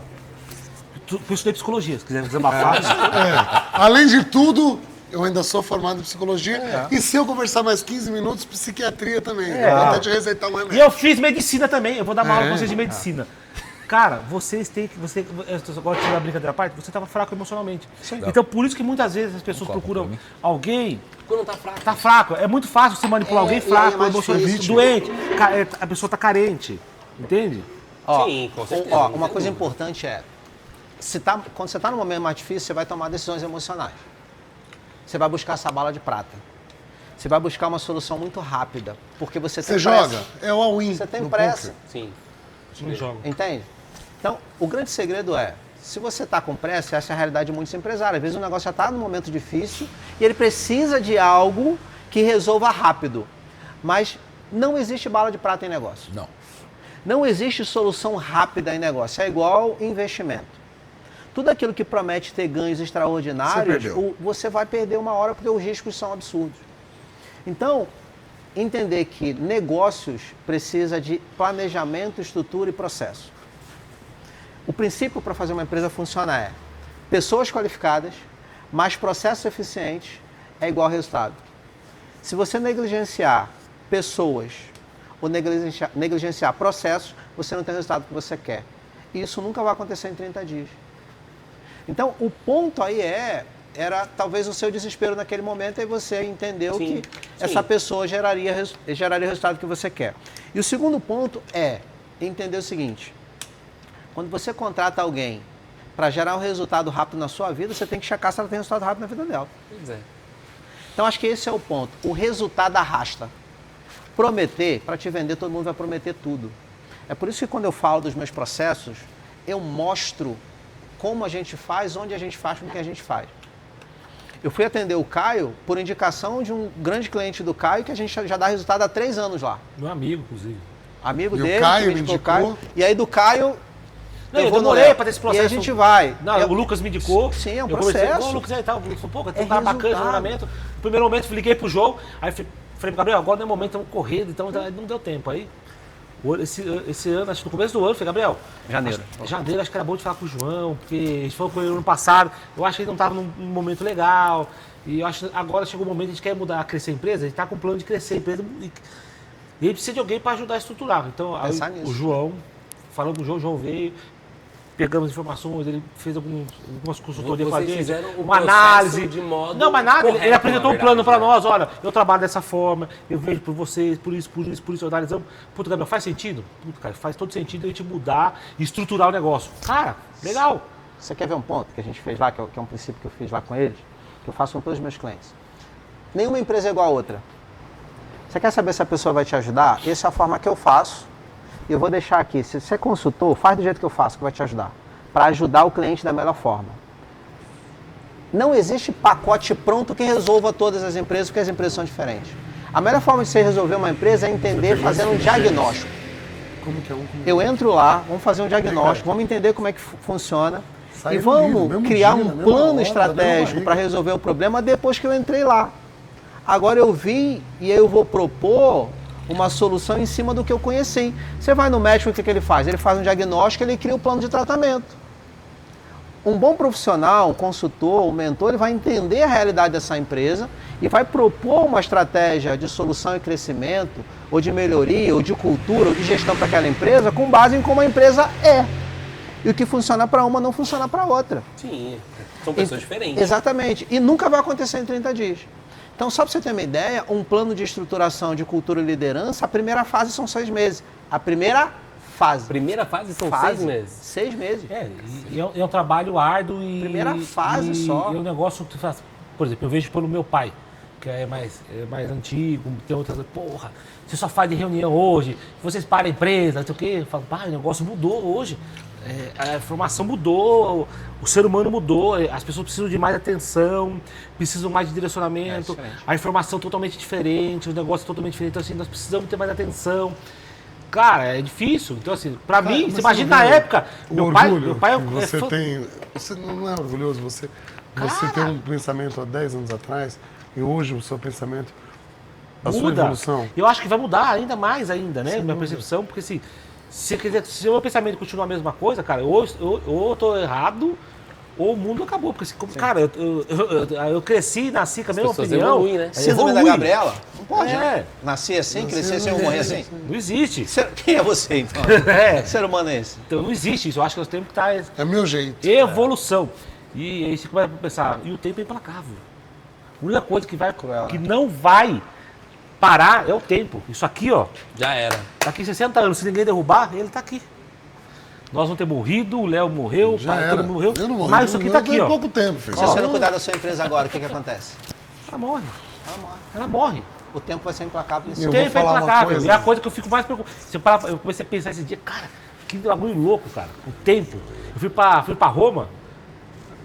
Eu estudei psicologia, se quiser desabafar. Além de tudo, eu ainda sou formado em psicologia. E se eu conversar mais 15 minutos, psiquiatria também. Eu vou até te receitar um E remédio. eu fiz medicina também, eu vou dar uma aula pra vocês de medicina. Cara, vocês têm que. Eu gosto de tirar a brincadeira à parte, você estava fraco emocionalmente. Então, por isso que muitas vezes as pessoas procuram alguém. Quando tá fraco. Tá fraco. É muito fácil você manipular alguém e aí é fraco, mais emocionalmente, difícil. doente. A pessoa tá carente. Entende? Ó, Sim, com certeza. ó, uma coisa importante é, quando você está no momento mais difícil, você vai tomar decisões emocionais. Você vai buscar essa bala de prata. Você vai buscar uma solução muito rápida, porque você tem Você pressa. joga, é o all-in. Você tem no pressa, poker. Sim. Não joga. entende? Então, o grande segredo é, se você está com pressa, essa é a realidade de muitos empresários. Às vezes o negócio já está num momento difícil e ele precisa de algo que resolva rápido. Mas não existe bala de prata em negócio. Não. Não existe solução rápida em negócio. É igual investimento. Tudo aquilo que promete ter ganhos extraordinários, você vai perder uma hora porque os riscos são absurdos. Então, entender que negócios precisa de planejamento, estrutura e processo. O princípio para fazer uma empresa funcionar é pessoas qualificadas, mais processos eficientes é igual resultado. Se você negligenciar pessoas ou negligenciar processos, você não tem o resultado que você quer. E isso nunca vai acontecer em 30 dias. Então, o ponto aí era talvez o seu desespero naquele momento e você entendeu Sim, que essa pessoa geraria o resultado que você quer. E o segundo ponto é entender o seguinte, quando você contrata alguém para gerar um resultado rápido na sua vida, você tem que checar se ela tem resultado rápido na vida dela. Pois é. Então, acho que esse é o ponto. O resultado arrasta. Prometer, para te vender, todo mundo vai prometer tudo. É por isso que quando eu falo dos meus processos, eu mostro como a gente faz, onde a gente faz, com o que a gente faz. Eu fui atender o Caio por indicação de um grande cliente do Caio, que a gente já dá resultado há 3 anos lá. Meu amigo, inclusive. Amigo E o dele, Caio que me me indicou o indicou. Caio. E aí do Caio, Não, eu vou no demorei Léo. para ter esse processo. E a gente vai. Não, o Lucas me indicou. Sim, é um eu conversei, processo. "Ô, Lucas, aí tal. Pô, É tá bacana esse resultado. treinamento. No primeiro momento, liguei pro João. Aí falei pro Gabriel, agora não é momento, estamos correndo, então não deu tempo. Aí, esse ano, acho que no começo do ano, falei, Gabriel. Janeiro. Janeiro, acho que era bom de falar com o João, porque a gente falou com ele no ano passado. Eu acho que ele não estava num momento legal. E eu acho que agora chegou o momento, a gente quer mudar, crescer a empresa, a gente está com um plano de crescer a empresa. E ele precisa de alguém para ajudar a estruturar. Então, aí, Pensar nisso. o João, falando com o João veio, pegamos informações, ele fez algumas consultorias com a Vocês gente, fizeram o uma processo análise. de modo Não, mas nada, ele correto, apresentou na um plano para verdade, nós, olha, eu trabalho dessa forma, eu vejo por vocês, por isso, analisamos. Puta, Gabriel, faz sentido? Puta, cara, faz todo sentido a gente mudar e estruturar o negócio. Cara, legal. Você quer ver um ponto que a gente fez lá, que é um princípio que eu fiz lá com eles, que eu faço com todos os meus clientes? Nenhuma empresa é igual a outra. Você quer saber se a pessoa vai te ajudar? Essa é a forma que eu faço. E eu vou deixar aqui. Se você é consultor, faz do jeito que eu faço, que vai te ajudar. Para ajudar o cliente da melhor forma. Não existe pacote pronto que resolva todas as empresas, porque as empresas são diferentes. A melhor forma de você resolver uma empresa é entender, fazendo um diagnóstico. Como que é um? Eu entro lá, vamos fazer um diagnóstico, vamos entender como é que funciona. Saí e no vamos livro, mesmo criar dia, um na mesma plano hora, da estratégico mesma para barriga. resolver o problema depois que eu entrei lá. Agora eu vim e aí eu vou propor uma solução em cima do que eu conheci. Você vai no médico, o que ele faz? Ele faz um diagnóstico, ele cria o plano de tratamento. Um bom profissional, um consultor, um mentor, ele vai entender a realidade dessa empresa e vai propor uma estratégia de solução e crescimento, ou de melhoria, ou de cultura, ou de gestão para aquela empresa, com base em como a empresa é. E o que funciona para uma não funciona para outra. Sim, são pessoas diferentes. Exatamente. E nunca vai acontecer em 30 dias. Então, só para você ter uma ideia, um plano de estruturação de cultura e liderança, a primeira fase são 6 meses. A primeira fase. Primeira fase são 6 meses. 6 meses. É um trabalho árduo e... Primeira fase só. E é um negócio que tu faz... Por exemplo, eu vejo pelo meu pai, que é mais antigo, tem outras... Porra, você só faz de reunião hoje, vocês param a empresa, não sei o quê. Eu falo, pai, o negócio mudou hoje. A informação mudou, o ser humano mudou, as pessoas precisam de mais atenção, precisam mais de direcionamento, a informação totalmente diferente, os negócios totalmente diferentes, então assim, nós precisamos ter mais atenção. Cara, é difícil. Então, assim, pra mim, mas você imagina não na vê época, o meu orgulho pai que você tem. Você não é orgulhoso, você tem um pensamento há 10 anos atrás e hoje o seu pensamento, a sua muda. evolução. Eu acho que vai mudar ainda mais ainda, né? Minha percepção, porque assim, se o meu pensamento continuar a mesma coisa, cara, ou eu tô errado, ou o mundo acabou. Porque, cara, eu cresci e nasci com a mesma pessoas opinião. evoluem, né? Síndrome da Evolui. Gabriela? Não pode, É. né? Nascer assim, crescer assim, eu morrer assim. Não existe. Quem é você, então? É. Que ser humano é esse? Então não existe isso. Eu acho que nós temos que estar É meu jeito. evolução. E aí você começa a pensar, e o tempo é implacável. A única coisa que não vai parar é o tempo. Isso aqui, ó, Já era. daqui 60 anos, se ninguém derrubar, ele tá aqui. Nós vamos ter morrido, o Léo morreu, o Já pai era. todo mundo morreu. Eu não morri. Mas isso aqui tá aqui, Tem ó. pouco tempo, filho. Se você não cuidar da sua empresa agora, o que acontece? Ela morre. Ela morre. Ela morre. O tempo vai ser implacável nesse Eu O vou tempo é falar uma implacável. coisa. É a coisa que eu fico mais preocupado. Eu comecei a pensar esse dia, cara, que bagulho louco, cara. O tempo. Eu fui pra Roma.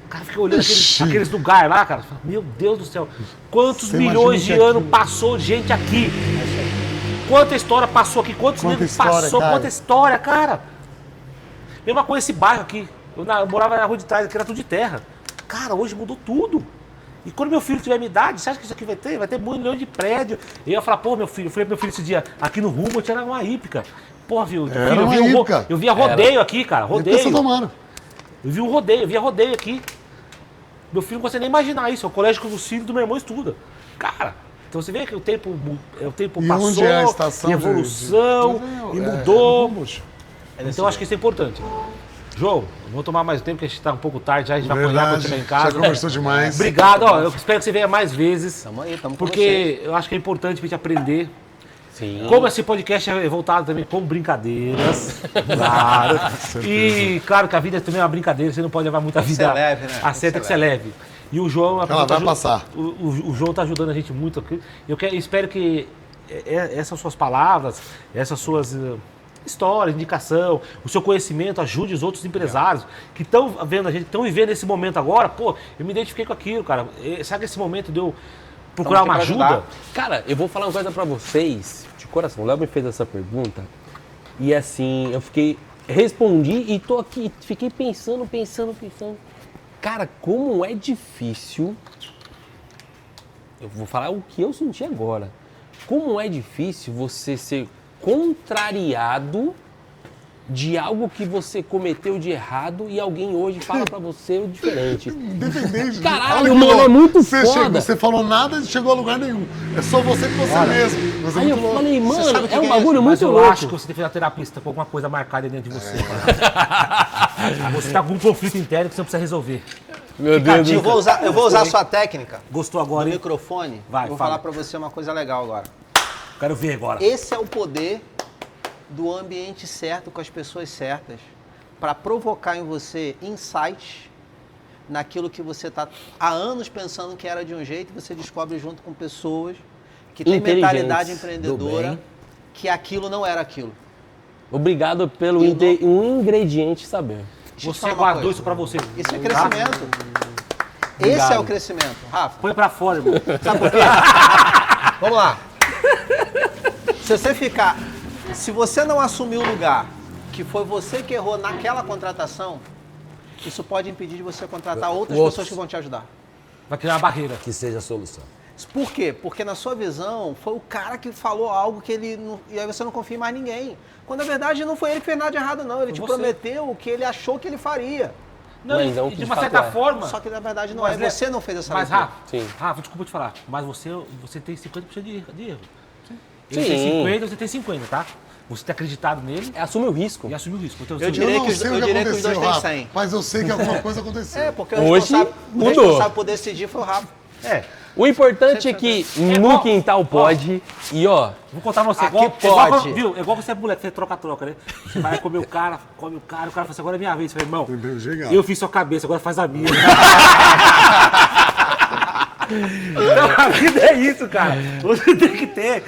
Cara, fiquei olhando aqueles lugares lá, cara. Meu Deus do céu. Quantos Você milhões de imagina que anos aquilo- passou gente aqui? Quanta história passou aqui? Quantos Quanta negros história, passou? cara. Quanta história, cara? Mesma coisa esse bairro aqui. Eu morava na rua de trás, aqui era tudo de terra. Cara, hoje mudou tudo. E quando meu filho tiver minha idade, você acha que isso aqui vai ter? Vai ter um milhão de prédio. E eu ia falar, pô, meu filho, eu falei pro meu filho esse dia, aqui no rumo eu tinha uma hípica. Pô, viu? Era Filho, uma hípica. eu via rodeio aqui, cara. Depois você Rodeio. tomaram. Eu vi um rodeio, eu via rodeio aqui. Meu filho não consegue nem imaginar isso. É o colégio que os filhos do meu irmão estudam. Cara, então você vê que o tempo E passou, onde é a estação e evolução, e mudou. Então eu acho que isso é importante. João, não vou tomar mais tempo, porque a gente está um pouco tarde, já a gente vai apanhar quando Verdade. chegar em casa. Já conversou demais. Obrigado, ó, eu espero que você venha mais vezes. Tamo aí, tamo com Porque eu acho que é importante pra gente aprender. Sim. Como esse podcast é voltado também com brincadeiras, claro. E claro que a vida também é uma brincadeira, você não pode levar muita vida ser leve, né? a sério, tem que ser leve. E o João... Ela vai passar. O João está ajudando a gente muito aqui. Espero que essas suas palavras, essas suas histórias, indicação, o seu conhecimento ajude os outros empresários que estão vendo a gente, estão vivendo esse momento agora. Pô, eu me identifiquei com aquilo, cara. Sabe que esse momento de eu procurar Então, uma tem que ajudar. ajuda? Cara, eu vou falar uma coisa pra vocês, de coração. O Léo me fez essa pergunta e assim, eu respondi e tô aqui, fiquei pensando. Cara, como é difícil. Eu vou falar o que eu senti agora. Como é difícil você ser contrariado de algo que você cometeu de errado e alguém hoje fala pra você o diferente. Independente. Caralho, Olha que mano, louco. é muito você foda. Você falou nada e chegou a lugar nenhum. É só você com você mesmo. Mas é Aí muito eu louco. falei, mano, sabe o que é um é bagulho Mas muito eu louco. acho que você tem que fazer uma terapista com alguma coisa marcada dentro de você. Cara. Você tá com algum conflito interno que você precisa resolver. Meu Deus Eu do vou céu. usar a sua técnica Gostou no agora, hein? microfone. Vai, eu vou fala. falar pra você uma coisa legal agora. Quero ver agora. Esse é o poder do ambiente certo com as pessoas certas para provocar em você insights naquilo que você está há anos pensando que era de um jeito e você descobre junto com pessoas que têm Inteligentes, mentalidade do empreendedora bem. que aquilo não era aquilo. Obrigado pelo um ingrediente saber. Deixa eu te Você falar uma guardou coisa. isso pra você. Isso é Tá? crescimento. Esse é o crescimento. Rafa, Põe pra fora, irmão. sabe por quê? Vamos lá. Se você não assumir o lugar que foi você que errou naquela contratação, isso pode impedir de você contratar outras Outros. pessoas que vão te ajudar. Vai criar uma barreira. Que seja a solução. Por quê? Porque na sua visão, foi o cara que falou algo que ele não... E aí você não confia em mais ninguém. Quando na verdade não foi ele que fez nada de errado, não. Ele te você. prometeu o que ele achou que ele faria. Não, Mas não e que de de uma fato certa é. forma... Só que na verdade não Mas é. Você não fez essa Mas, leitura. Rafa, Sim. Rafa, desculpa te falar, mas você tem 50% de erro. Sim. Ele tem 50, você tem 50, tá? Você tem acreditado nele Assume o risco. e assumiu o risco. Então, Eu você- diria não que os- sei o eu que diria que os dois aconteceu, têm Rafa, 100. mas eu sei que alguma coisa aconteceu. É, porque Hoje o mudou. responsável por decidir foi o Rafa. É, O importante é que no igual- quintal pode. E ó, vou contar pra você. Aqui Igual, pode. viu? É igual você é moleque, você troca-troca, né? Você vai comer o cara, come o cara fala assim, agora é minha vez. Você fala, irmão, Legal. eu fiz sua cabeça, agora faz a minha. Então, a vida é isso, cara. Você tem que ter...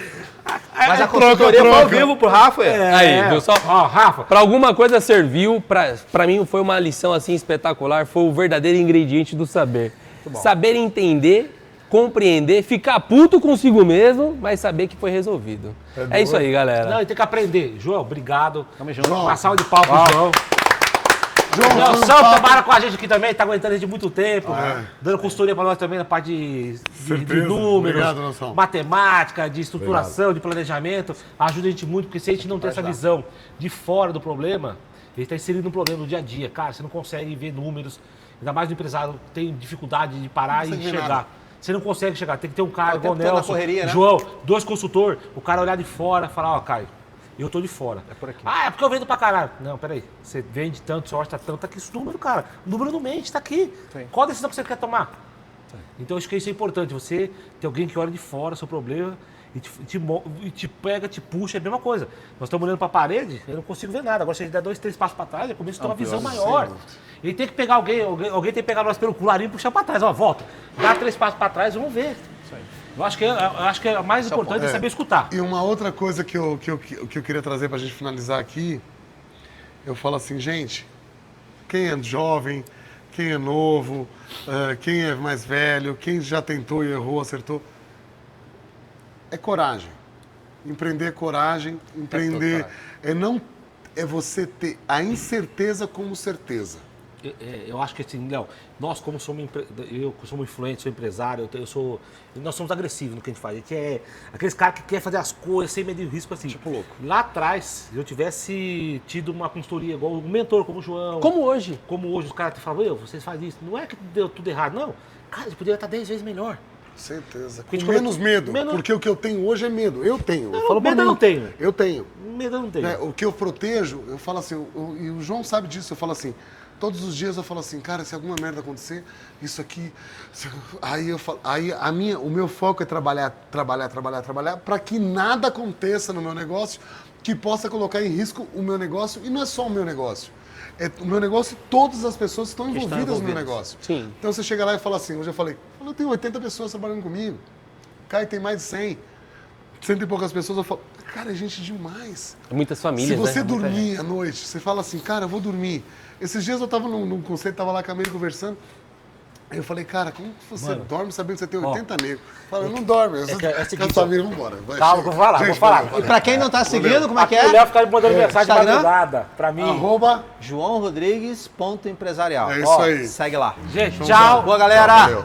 Mas a consultoria foi ao vivo pro Rafa. aí, viu só? Ó, Rafa, Pra alguma coisa serviu, pra mim foi uma lição assim espetacular, foi o verdadeiro ingrediente do saber. Saber entender, compreender, ficar puto consigo mesmo, mas saber que foi resolvido. É isso aí, galera. não, e tem que aprender. João, obrigado. Tamo junto. Uma salva de palmas pro João. João, O foi um Nelson papo- trabalha com a gente aqui também, tá aguentando a gente muito tempo, dando consultoria pra nós também na parte de Certeza. números, Obrigado, Nelson. matemática, de estruturação, de planejamento. Ajuda a gente muito, porque se a gente não tem essa visão de fora do problema, ele está inserido no problema do dia a dia. Cara, você não consegue ver números, ainda mais o empresário que tem dificuldade de parar e consegue ver enxergar. nada. Você não consegue chegar, tem que ter um cara É o igual o tempo todo na Nelson, correria, né? João, 2 consultor, o cara olhar de fora e falar, ó, Caio, eu tô de fora. É por aqui. Ah, é porque eu vendo pra caralho. Não, peraí. Você vende tanto, você orça tanto, tá aqui esse número, cara. O número não mente, tá aqui. Sim. Qual a decisão que você quer tomar? Então, acho que isso é importante. Você ter alguém que olha de fora o seu problema e te pega, te puxa, é a mesma coisa. Nós estamos olhando pra parede, eu não consigo ver nada. Agora, se a gente der 2, 3 passos pra trás, eu começo a ter uma visão maior. Ele tem que pegar alguém tem que pegar nós pelo colarinho e puxar pra trás. Ó, volta. Dá 3 passos pra trás e vamos ver. Eu acho que é mais importante é saber escutar. E uma outra coisa que eu queria trazer pra gente finalizar aqui, eu falo assim, gente, quem é jovem, quem é novo, quem é mais velho, quem já tentou e errou, acertou, é coragem. Empreender é coragem, empreender é você ter a incerteza como certeza. Eu acho que assim, Léo, nós como somos eu sou influente, sou empresário, nós somos agressivos no que a gente faz. A gente é aqueles caras que querem fazer as coisas sem medir o risco, assim. Tipo louco. Lá atrás, se eu tivesse tido uma consultoria igual um mentor como o João. Como hoje. Como hoje, os caras falavam, vocês fazem isso. Não é que deu tudo errado, não. Cara, ele poderia estar 10 vezes melhor. Certeza. Com Porque a gente menos medo, porque o que eu tenho hoje é medo. Eu tenho. Eu falo pra medo eu mim. não tenho. Eu tenho. Medo eu não tenho. Né, o que eu protejo, eu falo assim, e o João sabe disso, eu falo assim, todos os dias eu falo assim, cara, se alguma merda acontecer, isso aqui, aí eu falo, o meu foco é trabalhar para que nada aconteça no meu negócio que possa colocar em risco o meu negócio, e não é só o meu negócio. É o meu negócio e todas as pessoas que estão envolvidas no meu negócio. Sim. Então você chega lá e fala assim, hoje eu tenho 80 pessoas trabalhando comigo, Caio tem mais de 100 e poucas pessoas, eu falo, cara, é gente demais. Muitas famílias, Se você né? Muita gente. dormir à noite, você fala assim, cara, eu vou dormir. Esses dias eu tava num conceito, tava lá com a Meire conversando. Aí eu falei, cara, como que você dorme sabendo que você tem 80 negros? Fala, não dorme. Eu que é o seguinte, a família, vambora. Vai, Calma, chega. vou falar, Gente, vou falar. vai. E pra quem não tá seguindo, como é que O é? Léo fica me mandando mensagem de Instagram? madrugada pra mim. Arroba, JoãoRodrigues.empresarial. é isso aí. Segue lá. Gente, tchau. Boa, galera! Valeu.